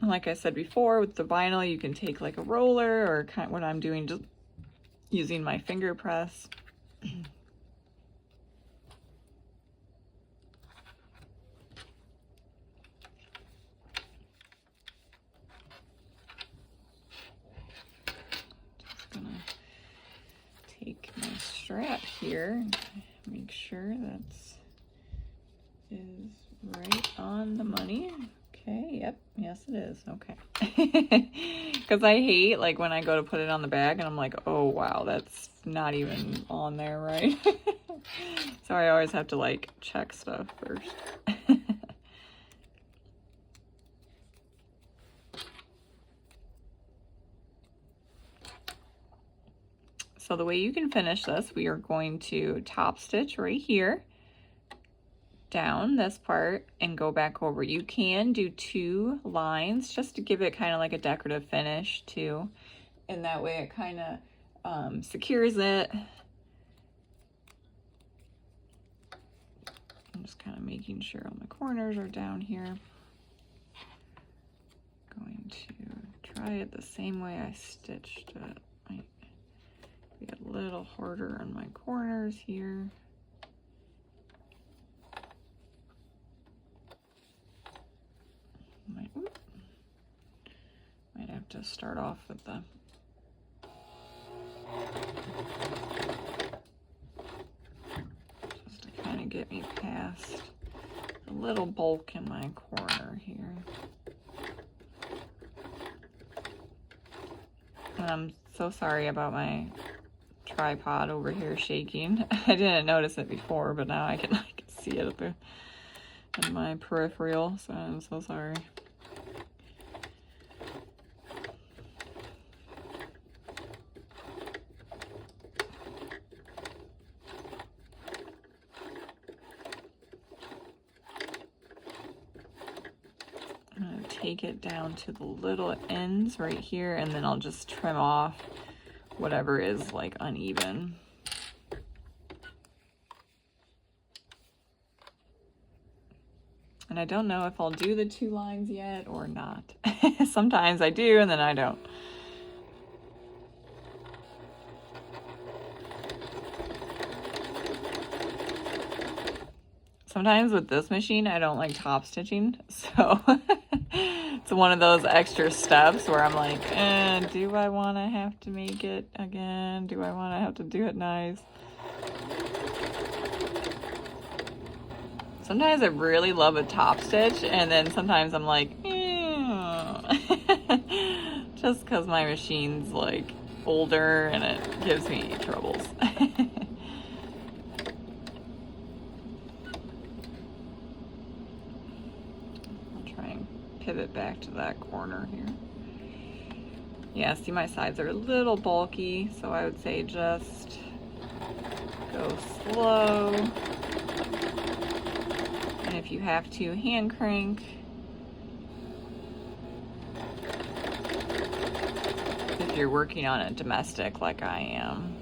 And like I said before, with the vinyl, you can take like a roller, or kind of what I'm doing, just using my finger press. Just gonna here. Make sure that's is right on the money. Okay, yep, yes it is. Okay. Because I hate like when I go to put it on the bag and I'm like, oh wow, that's not even on there, right? So I always have to like check stuff first. So the way you can finish this, we are going to top stitch right here, down this part, and go back over. You can do 2 lines just to give it kind of like a decorative finish too, and that way it kind of secures it. I'm just kind of making sure all my corners are down here. Going to try it the same way I stitched it. Might be a little harder on my corners here. Might have to start off with the just to kind of get me past a little bulk in my corner here. And I'm so sorry about my tripod over here shaking. I didn't notice it before, but now I can see it up there in my peripheral, so I'm so sorry. I'm going to take it down to the little ends right here, and then I'll just trim off whatever is like uneven. And I don't know if I'll do the 2 lines yet or not. Sometimes I do and then I don't. Sometimes with this machine, I don't like top stitching, so it's one of those extra steps where I'm like, do I want to have to make it again? Do I want to have to do it nice? Sometimes I really love a top stitch, and then sometimes I'm like, just because my machine's like older and it gives me troubles. Pivot back to that corner here. Yeah, see my sides are a little bulky, so I would say just go slow. And if you have to, hand crank. If you're working on a domestic like I am.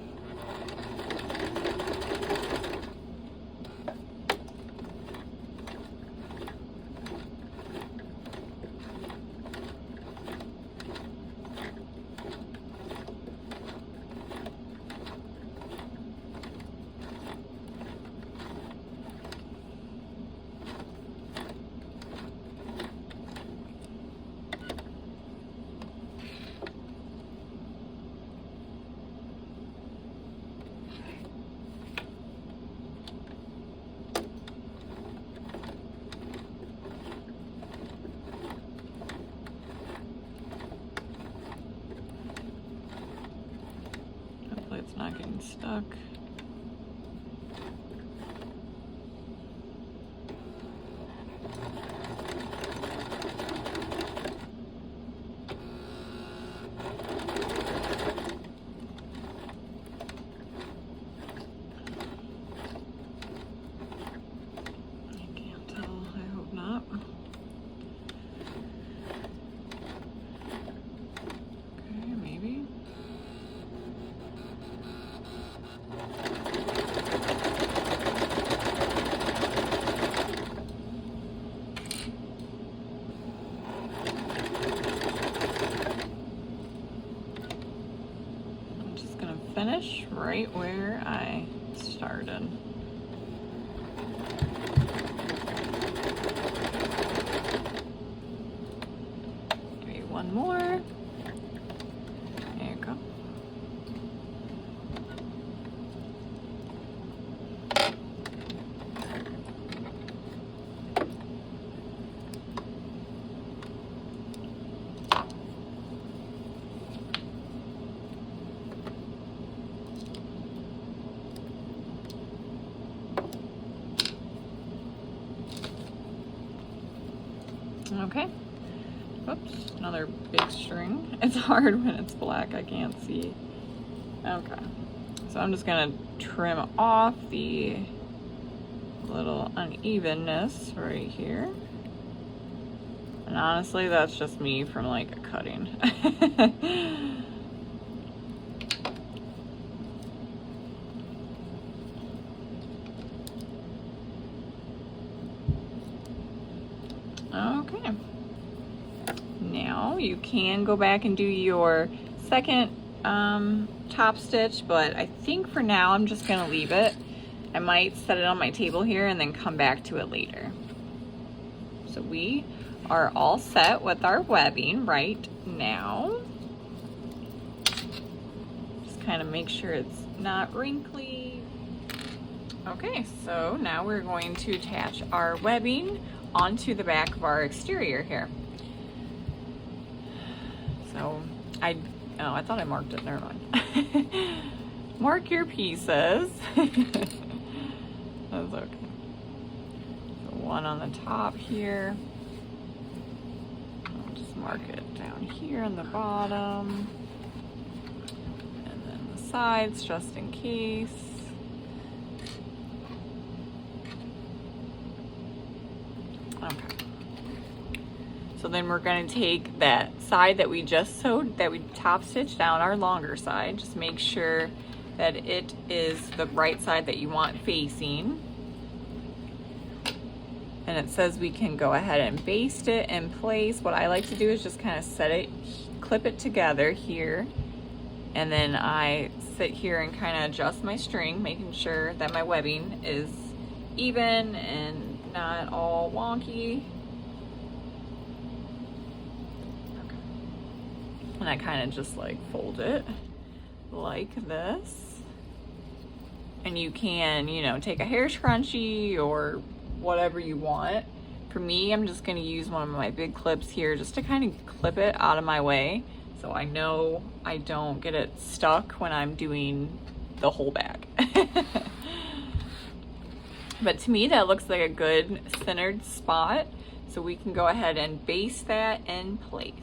Not getting stuck. I can't tell. I hope not. Okay, maybe. Finish right where I started. Maybe one more. There you go. Okay. Oops, another big string. It's hard when it's black, I can't see. Okay. So I'm just gonna trim off the little unevenness right here. And honestly, that's just me from like cutting. Okay. Now you can go back and do your second top stitch, but I think for now I'm just gonna leave it. I might set it on my table here and then come back to it later. So we are all set with our webbing right now. Just kind of make sure it's not wrinkly. Okay, so now we're going to attach our webbing onto the back of our exterior here. So I thought I marked it, never mind. Mark your pieces. That's okay. So one on the top here. I'll just mark it down here on the bottom. And then the sides, just in case. Okay. So then we're going to take that side that we just sewed, that we top stitched down, our longer side. Just make sure that it is the right side that you want facing. And it says we can go ahead and baste it in place. What I like to do is just kind of set it, clip it together here. And then I sit here and kind of adjust my string, making sure that my webbing is even and not all wonky. Okay. And I kind of just like fold it like this. And you can, you know, take a hair scrunchie or whatever you want. For me, I'm just gonna use one of my big clips here just to kind of clip it out of my way so I know I don't get it stuck when I'm doing the whole bag. But to me, that looks like a good centered spot. So we can go ahead and baste that in place.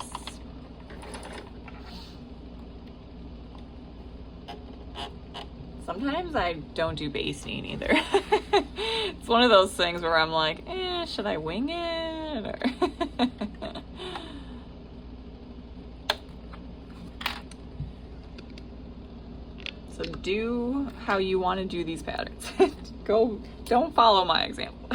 Sometimes I don't do basting either. It's one of those things where I'm like, should I wing it? Or so do how you want to do these patterns. Don't follow my example.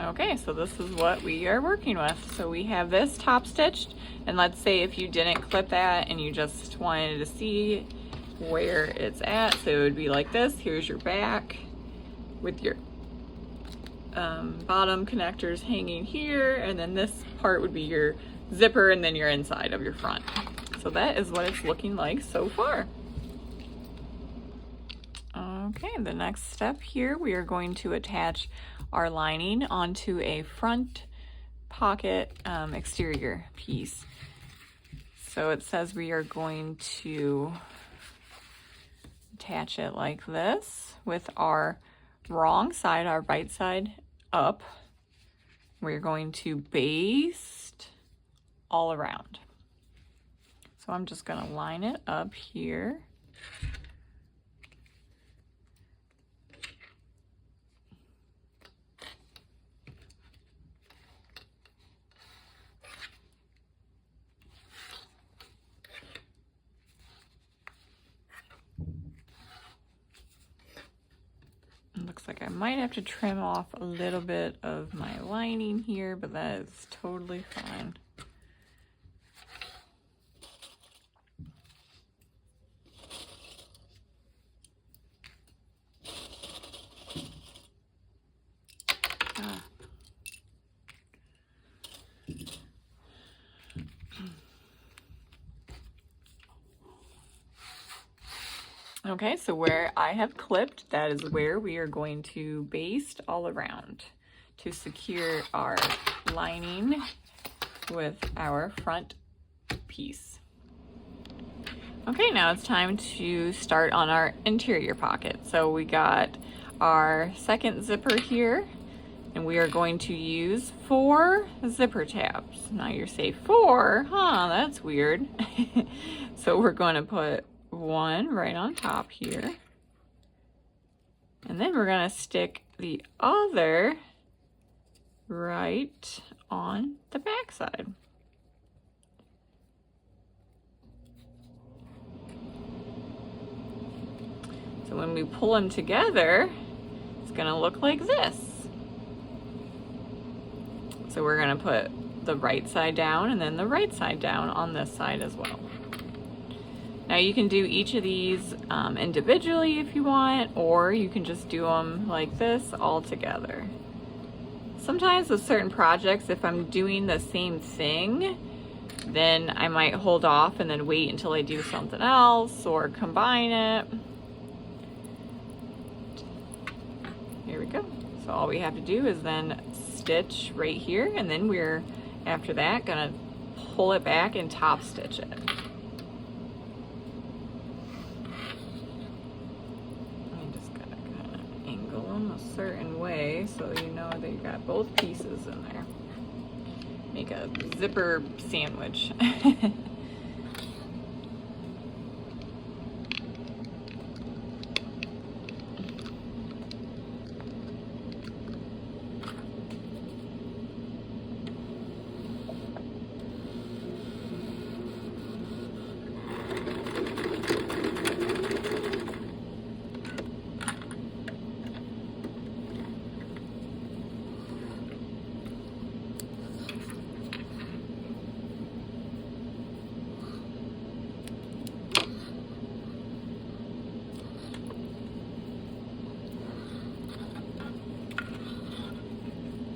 Okay, so this is what we are working with. So we have this top stitched, and let's say if you didn't clip that and you just wanted to see where it's at, so it would be like this. Here's your back with your bottom connectors hanging here, and then this part would be your zipper and then your inside of your front. So that is what it's looking like so far. Okay, the next step here, we are going to attach our lining onto a front pocket exterior piece. So it says we are going to attach it like this with our wrong side, our right side up. We're going to baste all around. So I'm just going to line it up here. Looks like I might have to trim off a little bit of my lining here, but that is totally fine. Okay, so where I have clipped, that is where we are going to baste all around to secure our lining with our front piece. Okay, now it's time to start on our interior pocket. So we got our second zipper here, and we are going to use 4 zipper tabs. Now you're saying 4? Huh, that's weird. So we're going to put 1 right on top here. And then we're going to stick the other right on the back side. So when we pull them together, it's going to look like this. So we're going to put the right side down and then the right side down on this side as well. Now you can do each of these individually if you want, or you can just do them like this all together. Sometimes with certain projects, if I'm doing the same thing, then I might hold off and then wait until I do something else or combine it. Here we go. So all we have to do is then stitch right here, and then we're, after that, gonna pull it back and top stitch it. I'm just gonna kind of angle them a certain way so you know that you got both pieces in there. Make a zipper sandwich.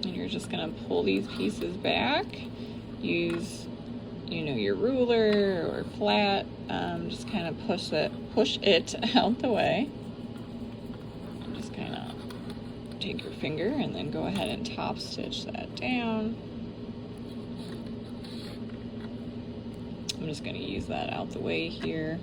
You're just gonna pull these pieces back. Use, you know, your ruler or flat. Just kind of push it out the way. Just kind of take your finger and then go ahead and top stitch that down. I'm just gonna use that out the way here.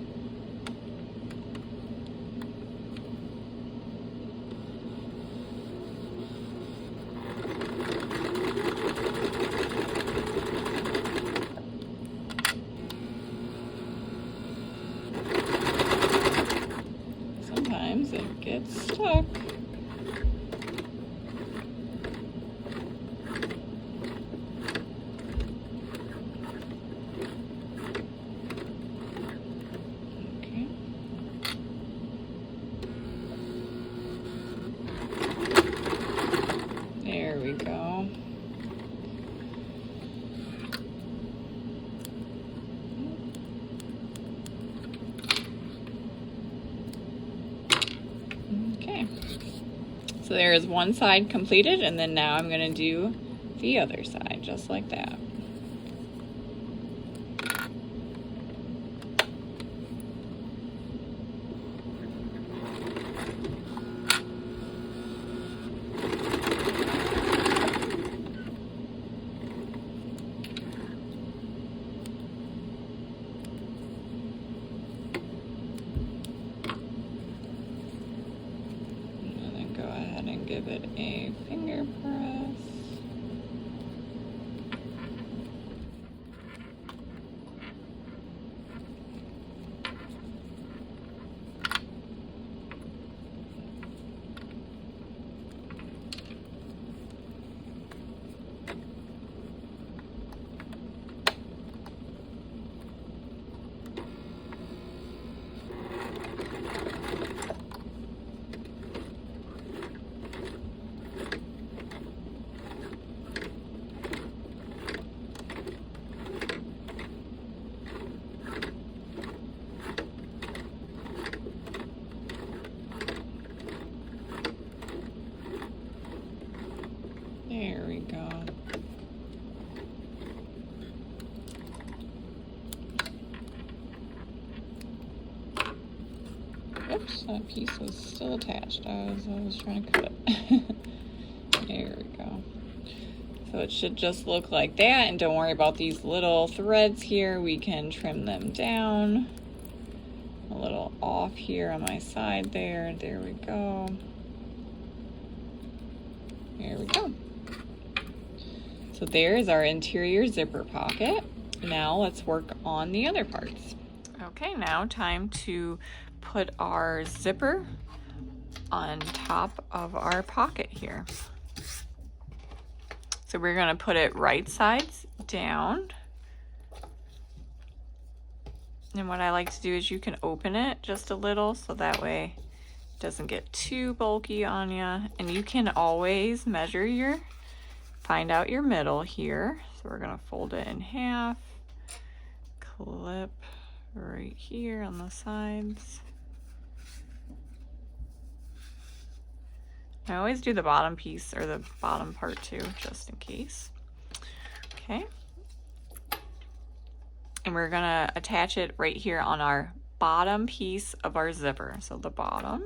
It gets stuck. Okay. There we go. Okay, so there is one side completed, and then now I'm going to do the other side just like that. Give it a finger press. There we go. Yep. Oops, that piece was still attached. I was trying to cut it. There we go. So it should just look like that, and don't worry about these little threads here. We can trim them down a little off here on my side there. There we go. There we go. So there's our interior zipper pocket. Now let's work on the other parts. Okay, now time to put our zipper on top of our pocket here. So we're going to put it right sides down. And what I like to do is you can open it just a little so that way it doesn't get too bulky on you. And you can always find out your middle here. So we're going to fold it in half, clip right here on the sides. I always do the bottom piece or the bottom part too, just in case. Okay. And we're gonna attach it right here on our bottom piece of our zipper. So the bottom.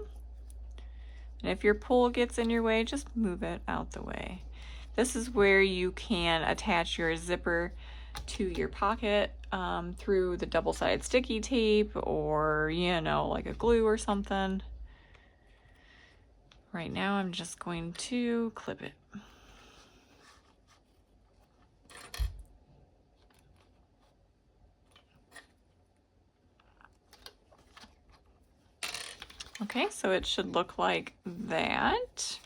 And if your pull gets in your way, just move it out the way. This is where you can attach your zipper to your pocket through the double-sided sticky tape or, you know, like a glue or something. Right now I'm just going to clip it. Okay, so it should look like that.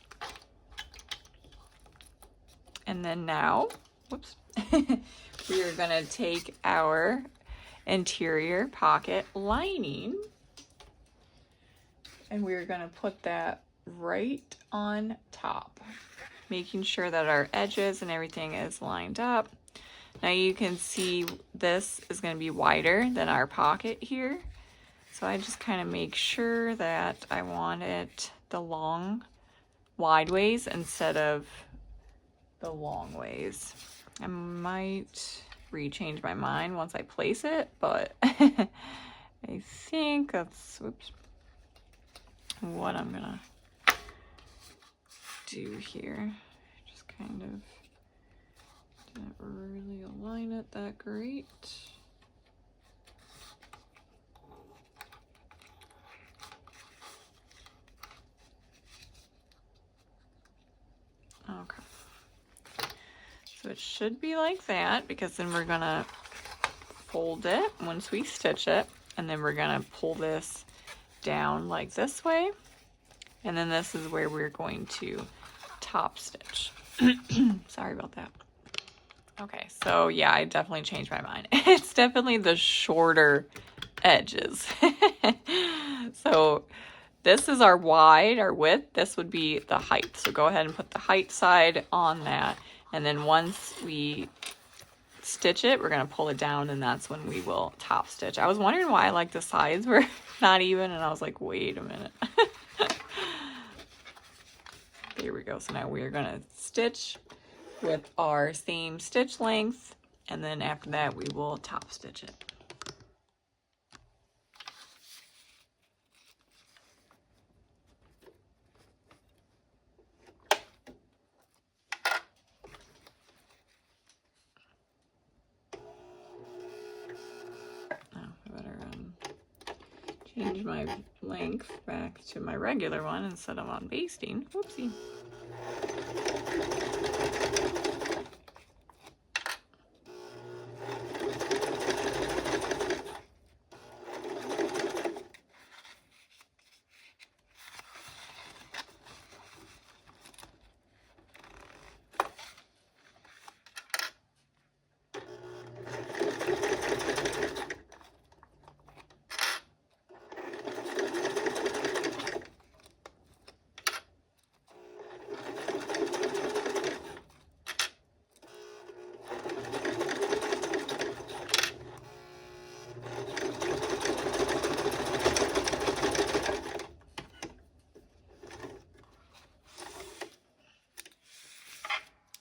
And then now, whoops, we are gonna take our interior pocket lining and we're gonna put that right on top, making sure that our edges and everything is lined up. Now you can see this is going to be wider than our pocket here, so I just kind of make sure that I want it the long wide ways instead of the long ways. I might rechange my mind once I place it, but I think that's what I'm gonna do here. Just kind of didn't really align it that great. Okay. So it should be like that, because then we're gonna fold it once we stitch it, and then we're gonna pull this down like this way. And then this is where we're going to top stitch. Sorry about that. Okay, so yeah, I definitely changed my mind. It's definitely the shorter edges. So this is our wide, our width. This would be the height. So go ahead and put the height side on that. And then once we stitch it, we're gonna pull it down, and that's when we will top stitch. I was wondering why like the sides were not even, and I was like, wait a minute. There we go. So now we are gonna stitch with our same stitch length, and then after that we will top stitch it. Change my length back to my regular one instead of on basting. Whoopsie.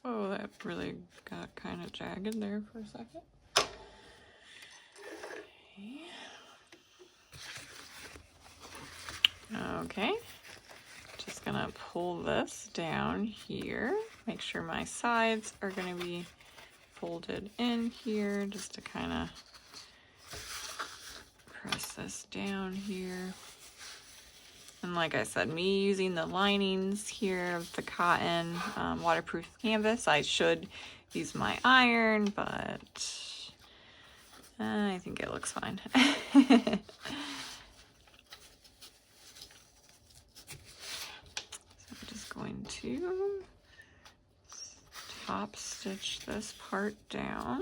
Oh, that really got kind of jagged there for a second. Okay. Okay, just gonna pull this down here. Make sure my sides are gonna be folded in here, just to kind of press this down here. And like I said, me using the linings here of the cotton waterproof canvas, I should use my iron, but I think it looks fine. Going to top stitch this part down.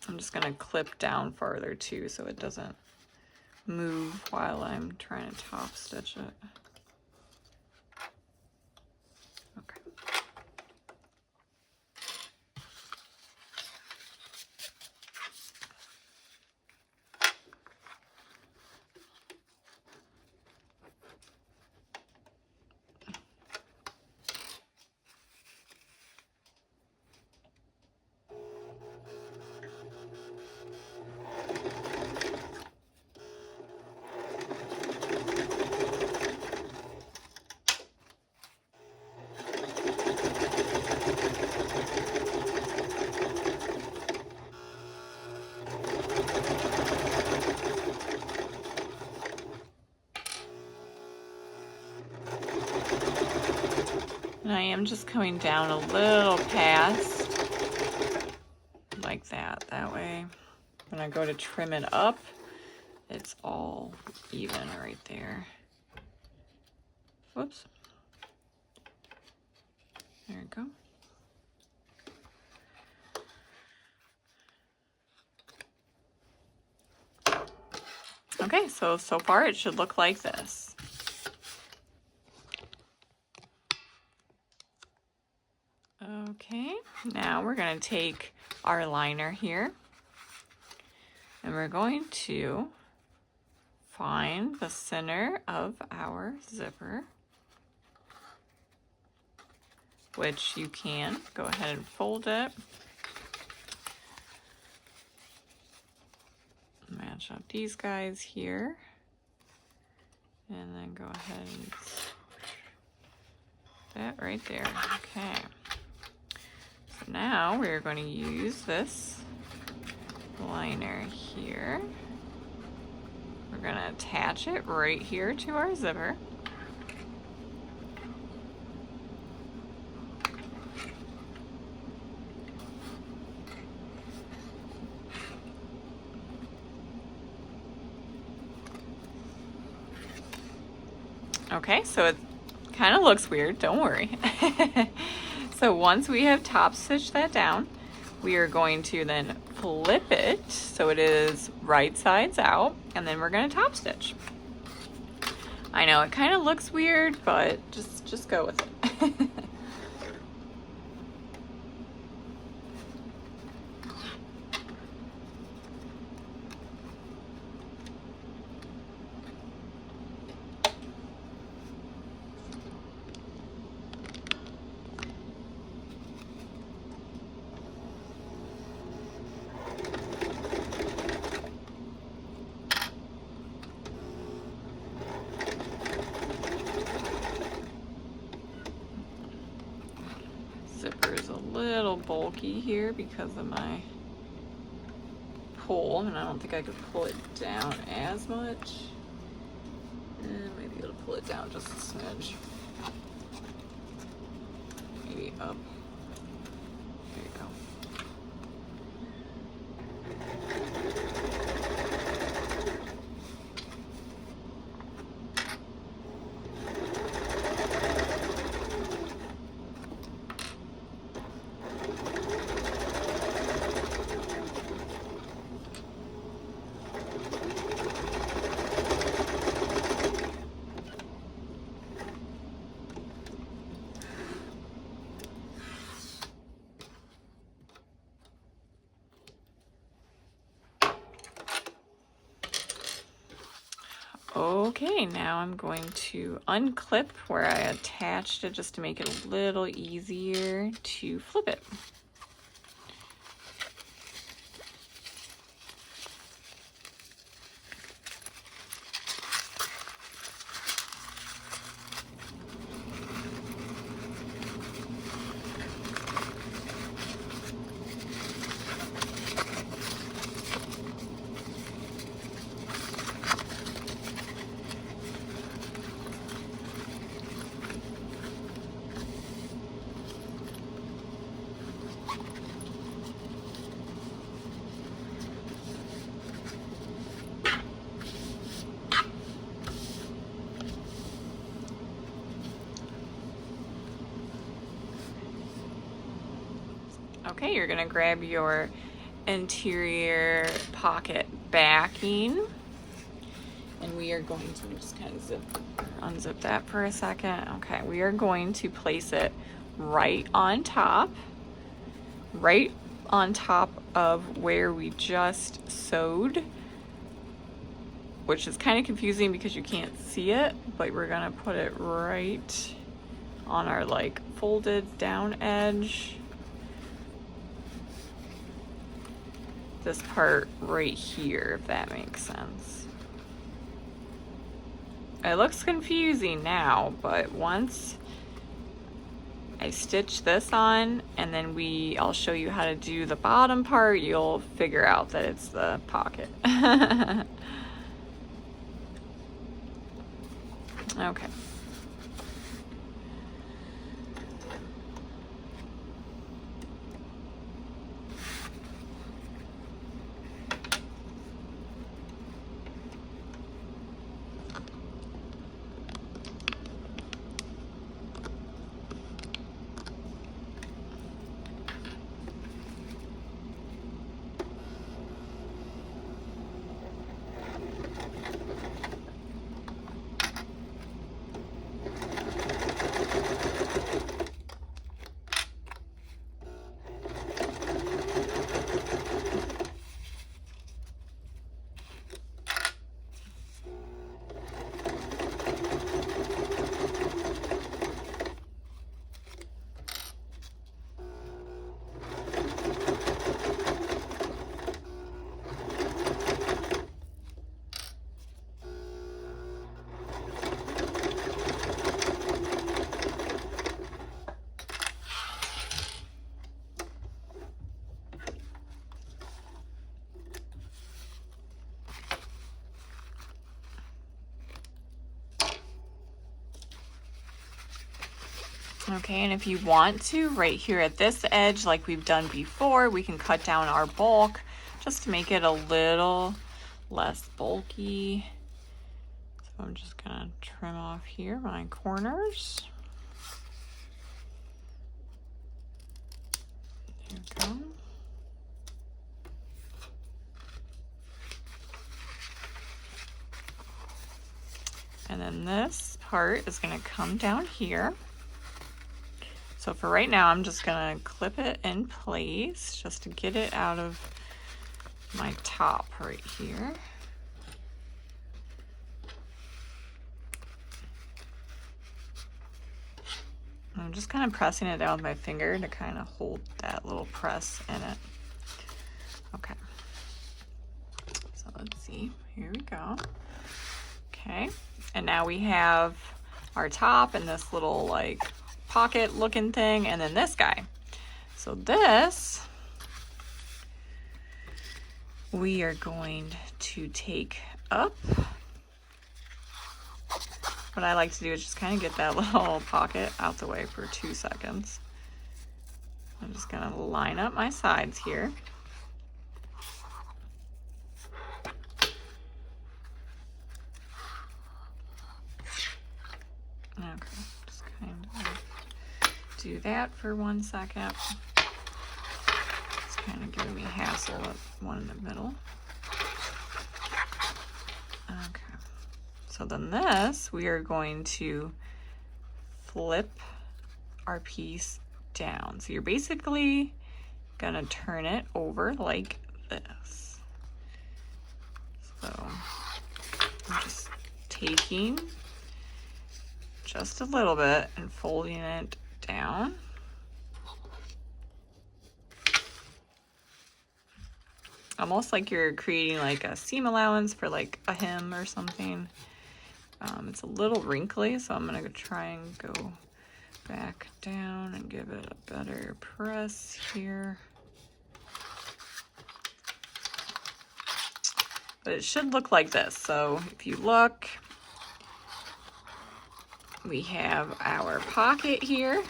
I'm just going to clip down farther too so it doesn't move while I'm trying to top stitch it. Okay. And I am just coming down a little past, like that. That way, when I go to trim it up, it's all even right there. Whoops. There we go. Okay, so far it should look like this. Okay, now we're going to take our liner here and we're going to find the center of our zipper, which you can go ahead and fold it. Match up these guys here and then go ahead and that right there. Okay. So now we're going to use this liner here. We're going to attach it right here to our zipper. Okay, so it kind of looks weird, don't worry. So once we have top stitched that down, we are going to then flip it so it is right sides out, and then we're going to top stitch. I know it kind of looks weird, but just go with it. Zipper is a little bulky here because of my pull, and I don't think I could pull it down as much. Maybe it'll pull it down just a smidge. Maybe up. There you go. Okay, now I'm going to unclip where I attached it just to make it a little easier to flip it. Okay, you're gonna grab your interior pocket backing, and we are going to just kind of unzip that for a second. Okay, we are going to place it right on top of where we just sewed, which is kind of confusing because you can't see it, but we're gonna put it right on our like folded down edge. This part right here, if that makes sense. It looks confusing now, but once I stitch this on and then I'll show you how to do the bottom part, you'll figure out that it's the pocket. Okay. Okay, and if you want to, right here at this edge, like we've done before, we can cut down our bulk just to make it a little less bulky. So I'm just gonna trim off here my corners. There we go. And then this part is gonna come down here. So for right now, I'm just gonna clip it in place just to get it out of my top right here. I'm just kind of pressing it down with my finger to kind of hold that little press in it. Okay. So let's see, here we go. Okay, and now we have our top and this little like pocket looking thing, and then this guy. So this, we are going to take up. What I like to do is just kind of get that little pocket out the way for 2 seconds. I'm just gonna line up my sides here. Okay, just kind of do that for 1 second. It's kind of giving me hassle at one in the middle. Okay. So then this, we are going to flip our piece down. So you're basically gonna turn it over like this. So I'm just taking just a little bit and folding it down. Almost like you're creating like a seam allowance for like a hem or something. It's a little wrinkly, so I'm gonna try and go back down and give it a better press here. But it should look like this. So if you look, we have our pocket here,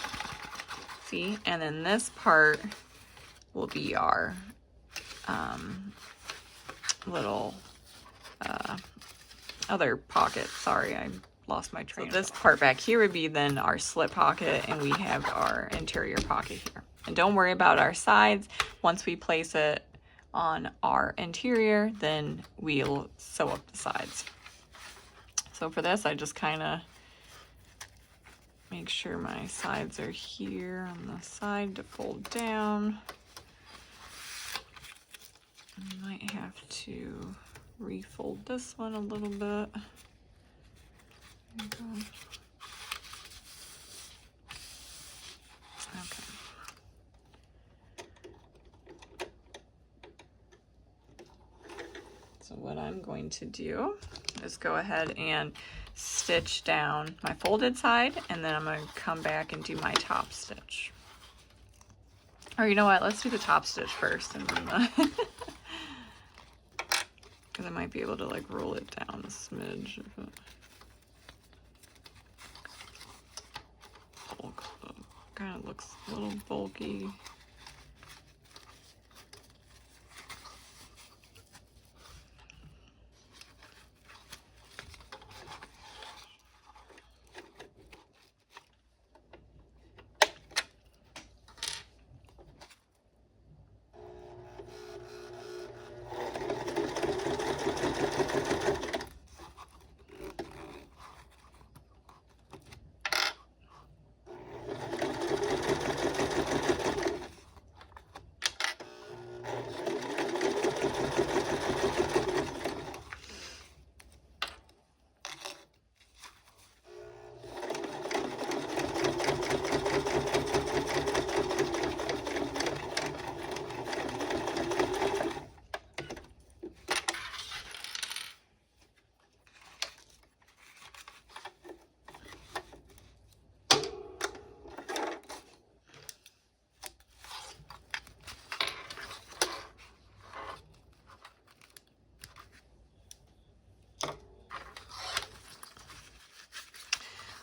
see, and then this part will be our little other pocket. Sorry, I lost my train. So this part back here would be then our slip pocket, and we have our interior pocket here. And don't worry about our sides. Once we place it on our interior, then we'll sew up the sides. So for this, I just kind of make sure my sides are here on the side to fold down. I might have to refold this one a little bit. There you go. Okay. So what I'm going to do is go ahead and stitch down my folded side, and then I'm going to come back and do my top stitch. Or you know what, let's do the top stitch first, and then the because I might be able to like roll it down a smidge if it kind of looks a little bulky.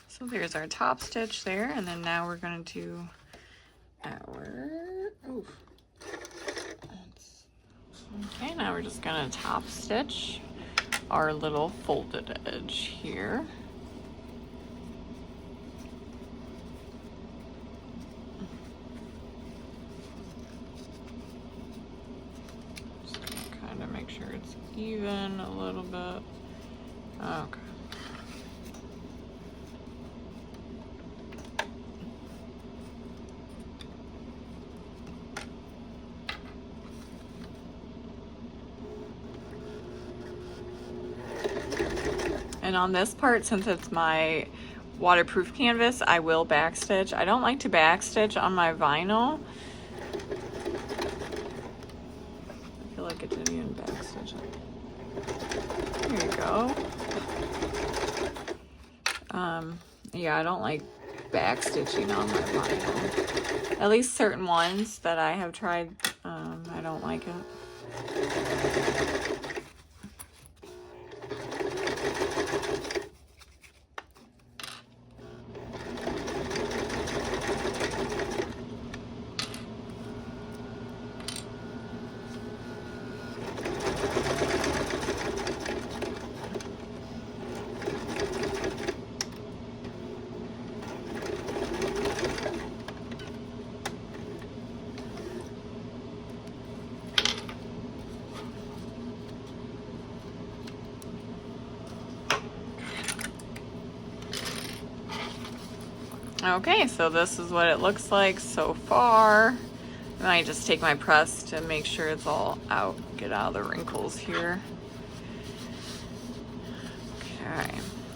So there's our top stitch there, and then now we're going to do our, okay, now we're just going to top stitch our little folded edge here. Just going to kind of make sure it's even a little bit. Okay. And on this part, since it's my waterproof canvas, I will backstitch. I don't like to backstitch on my vinyl. I feel like it didn't even backstitch. There you go. Yeah, I don't like backstitching on my vinyl. At least certain ones that I have tried, I don't like it. Okay, so this is what it looks like so far. I might just take my press to make sure it's all out, get out of the wrinkles here. Okay,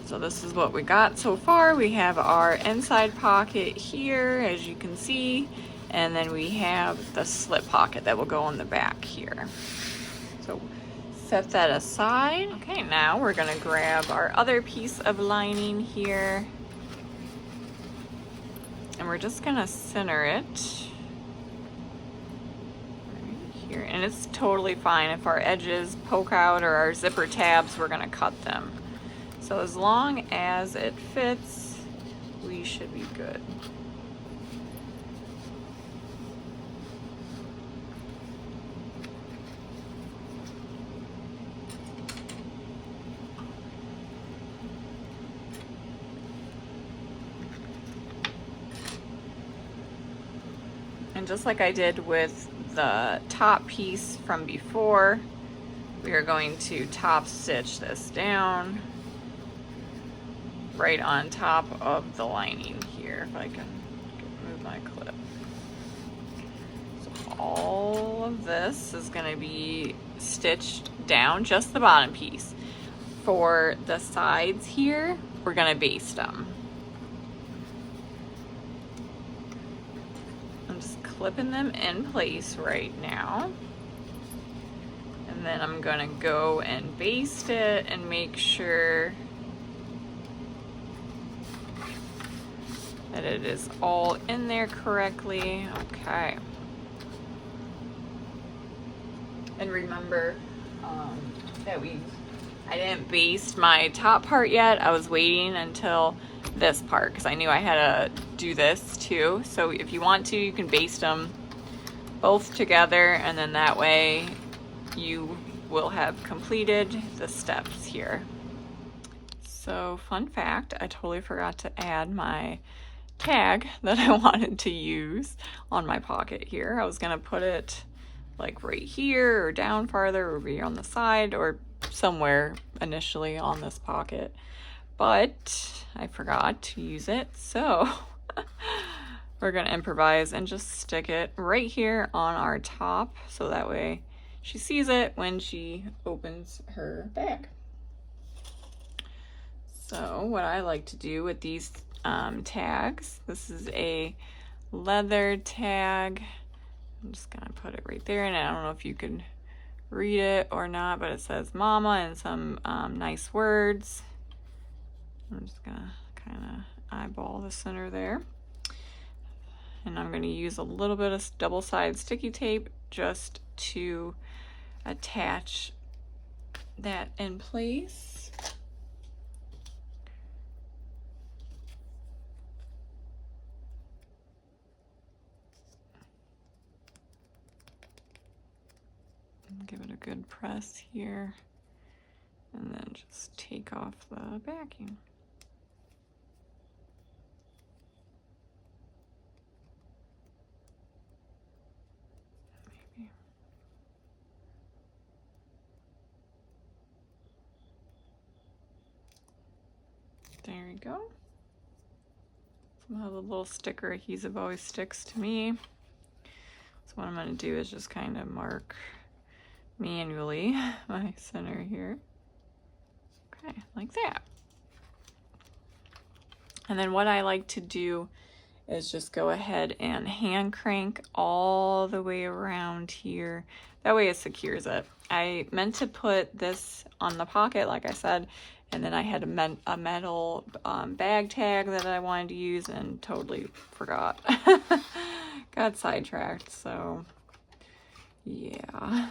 so this is what we got so far. We have our inside pocket here, as you can see, and then we have the slip pocket that will go in the back here. So set that aside. Okay, now we're gonna grab our other piece of lining here, and we're just gonna center it right here. And it's totally fine if our edges poke out or our zipper tabs, we're gonna cut them. So as long as it fits, we should be good. And And just like I did with the top piece from before, we are going to top stitch this down right on top of the lining here, if I can move my clip. So all of this is going to be stitched down, just the bottom piece. For the sides here, we're going to baste them. I'm just clipping them in place right now. And then I'm going to go and baste it and make sure that it is all in there correctly. Okay. And remember that I didn't baste my top part yet. I was waiting until this part because I knew I had to do this too. So if you want to, you can baste them both together, and then that way you will have completed the steps here. So fun fact, I totally forgot to add my tag that I wanted to use on my pocket here. I was gonna put it like right here or down farther, or be on the side or somewhere initially on this pocket, but I forgot to use it. So we're gonna improvise and just stick it right here on our top, so that way she sees it when she opens her bag. So what I like to do with these tags, this is a leather tag. I'm just gonna put it right there, and I don't know if you can read it or not, but it says mama and some nice words. I'm just gonna kind of eyeball the center there. And I'm gonna use a little bit of double-sided sticky tape just to attach that in place. Give it a good press here, and then just take off the backing. Maybe. There we go. Somehow the little sticker adhesive always sticks to me. So what I'm going to do is just kind of mark manually my center here. Okay, like that. And then what I like to do is just go ahead and hand crank all the way around here. That way it secures it. I meant to put this on the pocket, like I said, and then I had a metal bag tag that I wanted to use and totally forgot. Got sidetracked, so yeah.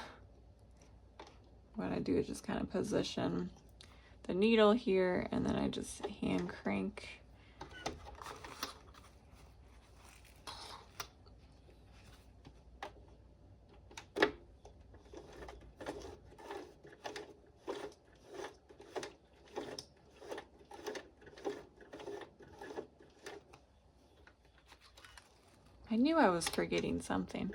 What I do is just kind of position the needle here, and then I just hand crank. I knew I was forgetting something.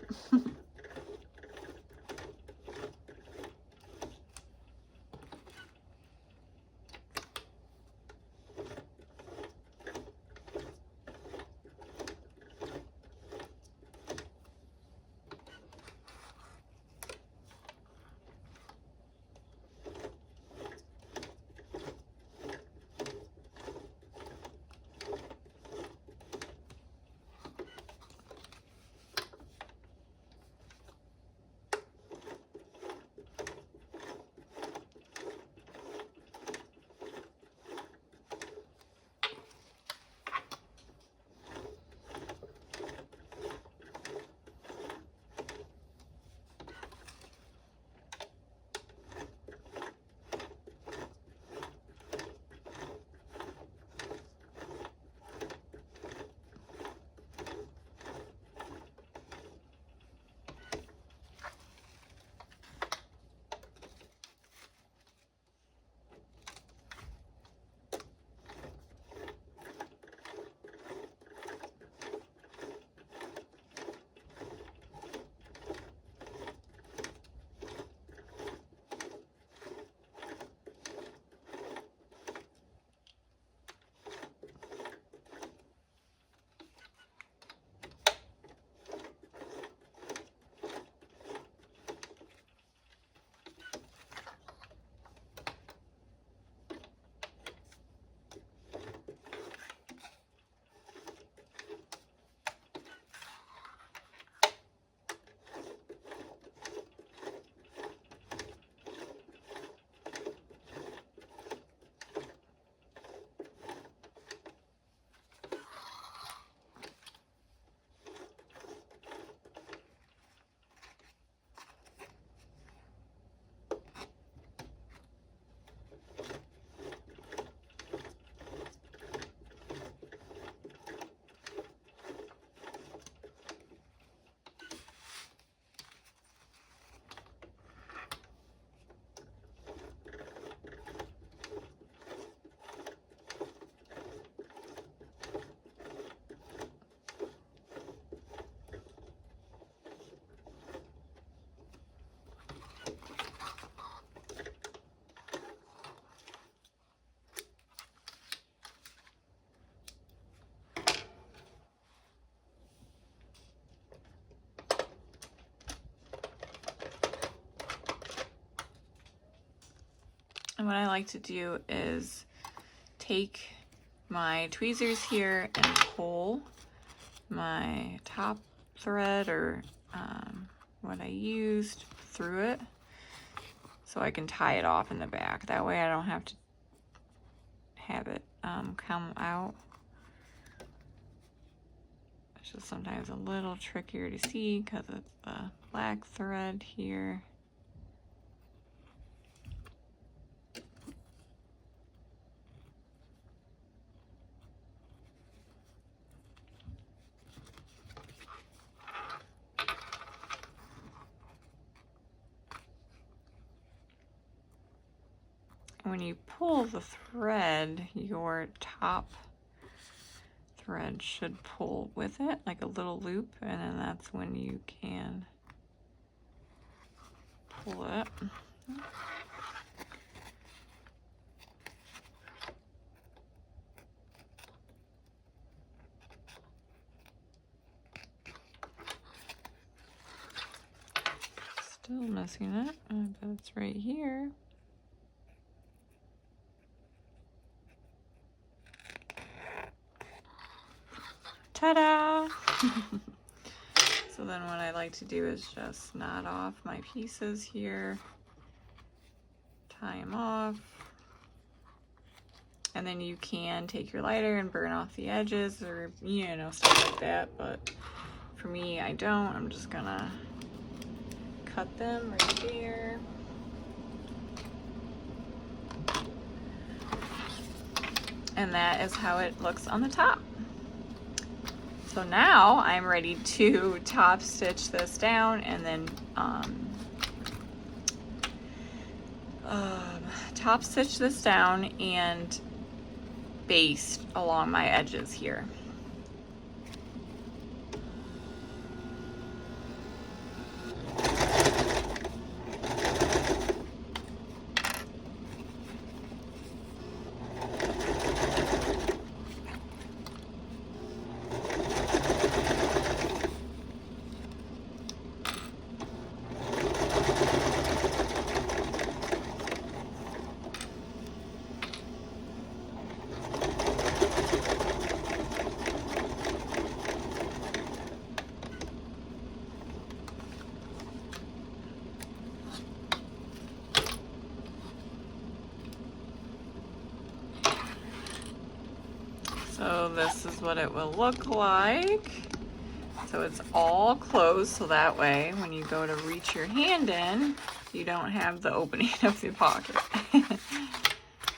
what I like to do is take my tweezers here and pull my top thread or what I used through it so I can tie it off in the back. That way I don't have to have it come out. It's just sometimes a little trickier to see because it's the black thread here. When you pull the thread, your top thread should pull with it, like a little loop, and then that's when you can pull it. Still missing it, but it's right here. Ta-da! So then what I like to do is just knot off my pieces here, tie them off, and then you can take your lighter and burn off the edges or, you know, stuff like that, but for me, I don't. I'm just gonna cut them right there. And that is how it looks on the top. So now I'm ready to top stitch this down and then top stitch this down and baste along my edges here. So this is what it will look like. So it's all closed, so that way when you go to reach your hand in, you don't have the opening of the pocket.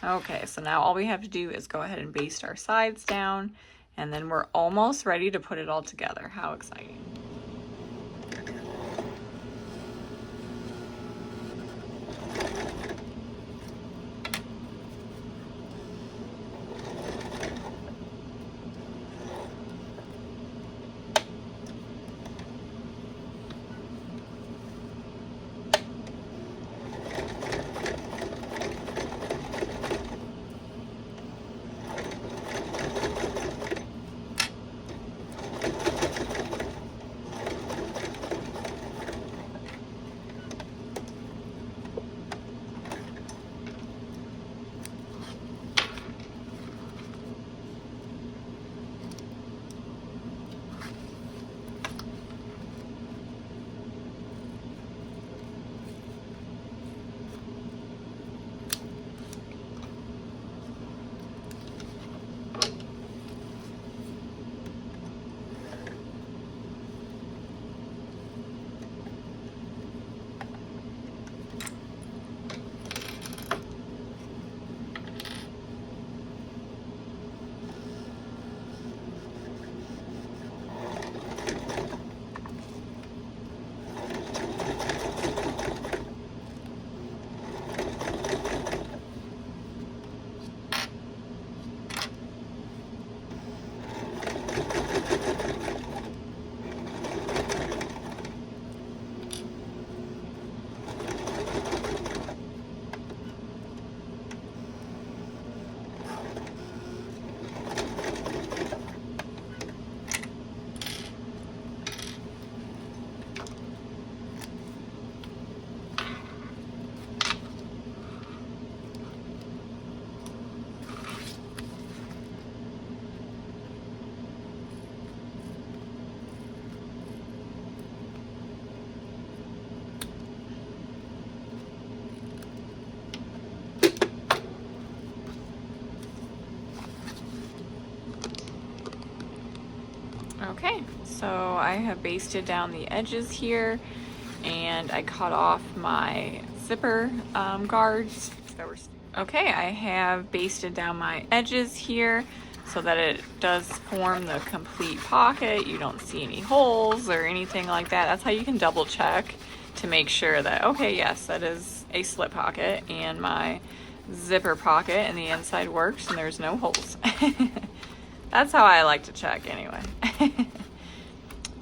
Okay, so now all we have to do is go ahead and baste our sides down, and then we're almost ready to put it all together. How exciting. Okay, so I have basted down the edges here, and I cut off my zipper guards that were. Okay, I have basted down my edges here so that it does form the complete pocket. You don't see any holes or anything like that. That's how you can double check to make sure that, okay, yes, that is a slip pocket and my zipper pocket and the inside works and there's no holes. That's how I like to check anyway.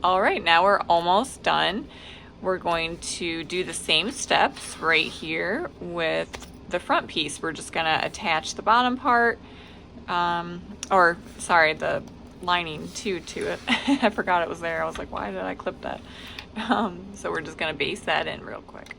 All right, now we're almost done. We're going to do the same steps right here with the front piece. We're just gonna attach the bottom part, the lining to it. I forgot it was there. I was like, why did I clip that? So we're just gonna base that in real quick.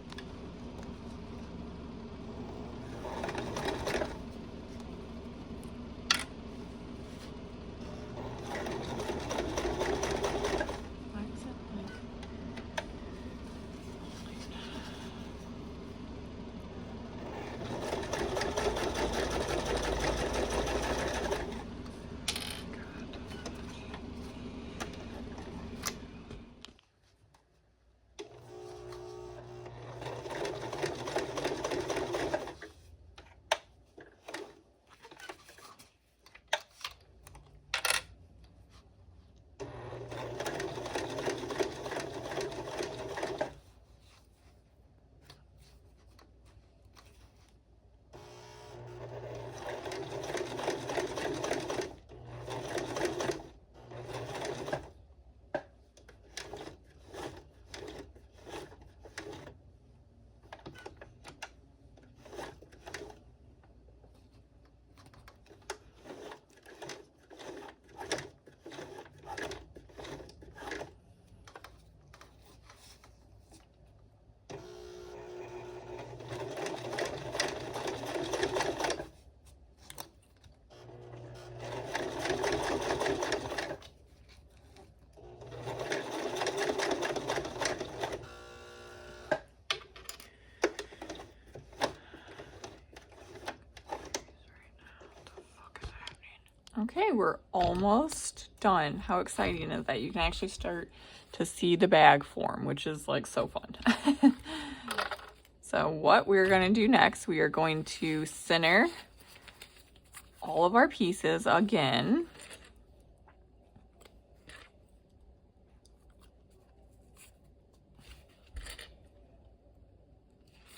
Okay, we're almost done. How exciting is that? You can actually start to see the bag form, which is like so fun. So what we're going to do next, we are going to center all of our pieces again.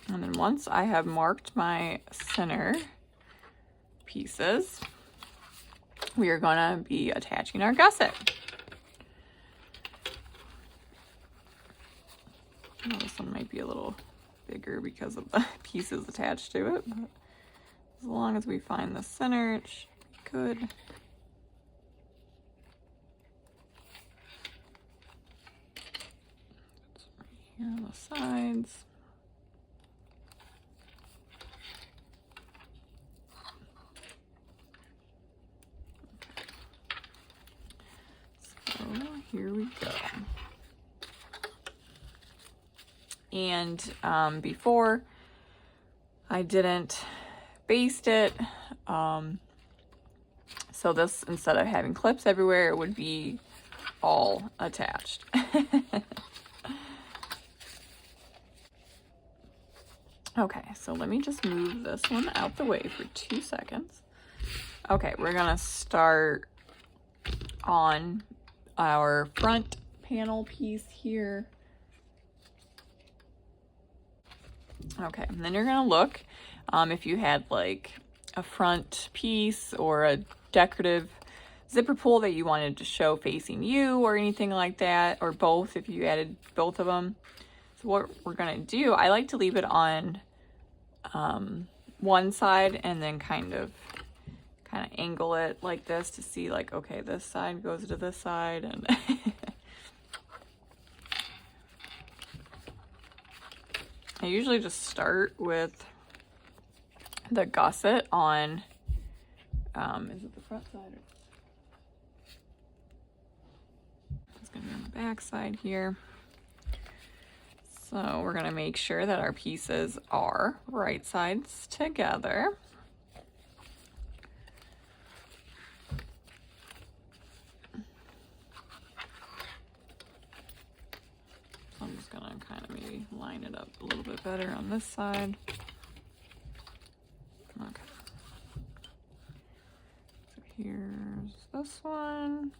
And then once I have marked my center pieces, we are going to be attaching our gusset. Oh, this one might be a little bigger because of the pieces attached to it, but as long as we find the center, it should be good. It's right here on the sides. Here we go. And before I didn't baste it, so this, instead of having clips everywhere, it would be all attached. Okay, so let me just move this one out the way for 2 seconds. Okay, we're gonna start on our front panel piece here. Okay, and then you're gonna look if you had like a front piece or a decorative zipper pull that you wanted to show facing you or anything like that, or both if you added both of them. So what we're gonna do, I like to leave it on one side and then kind of angle it like this to see like, okay, this side goes to this side, and I usually just start with the gusset on, is it the front side? It's gonna be on the back side here. So we're gonna make sure that our pieces are right sides together. line it up a little bit better on this side. Okay. So here's this one.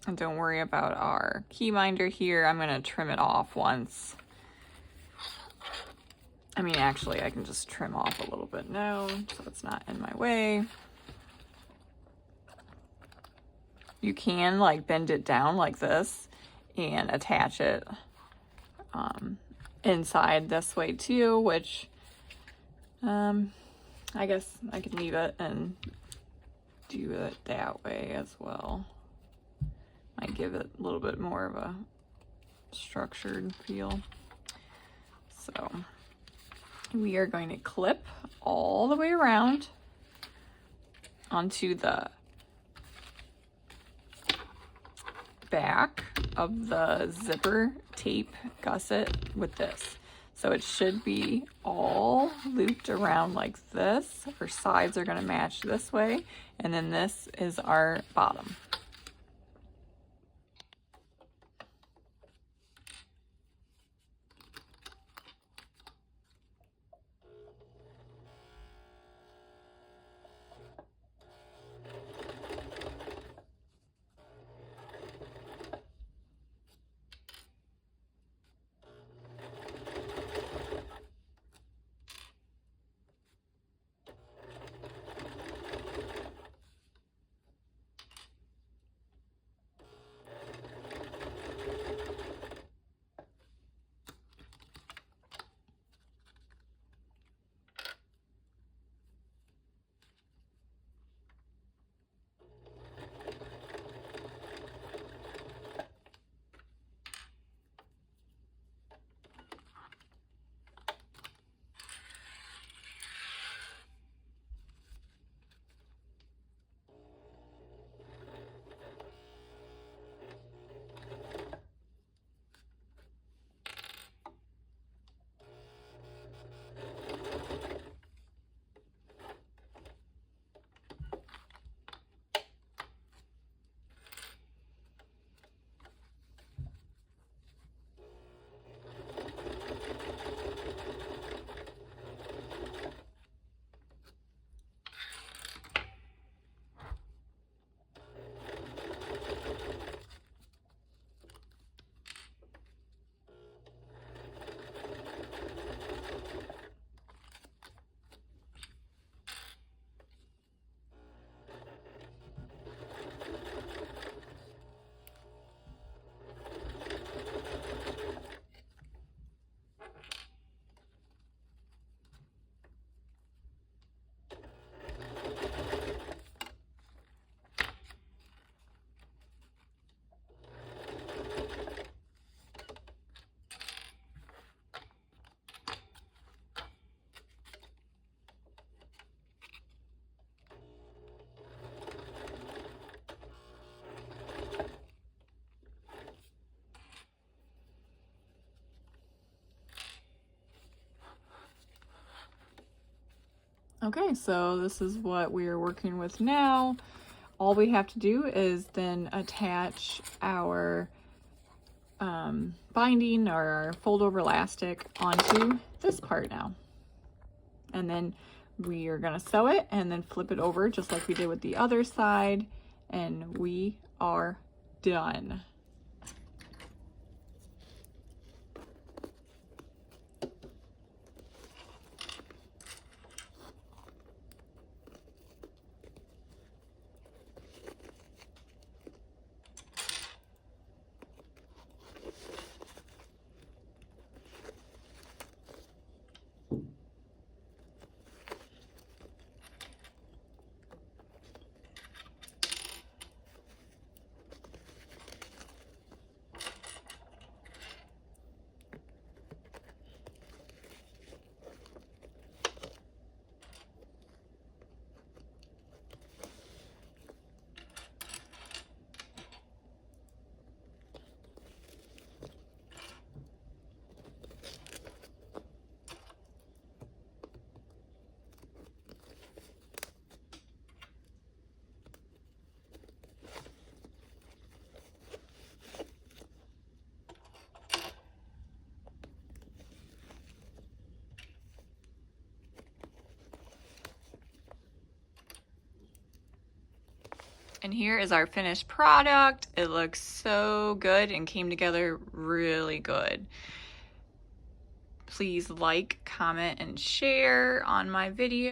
And don't worry about our key binder here. I'm gonna trim it off once. I mean, actually, I can just trim off a little bit now so it's not in my way. You can like bend it down like this and attach it inside this way too, which I guess I could leave it and do it that way as well. Might give it a little bit more of a structured feel. So we are going to clip all the way around onto the back of the zipper tape gusset with this. So it should be all looped around like this. Our sides are going to match this way, and then this is our bottom. Okay, so this is what we are working with now. All we have to do is then attach our binding or our fold over elastic onto this part now. And then we are gonna sew it and then flip it over just like we did with the other side, and we are done. And here is our finished product. It looks so good and came together really good. Please like, comment, and share on my video.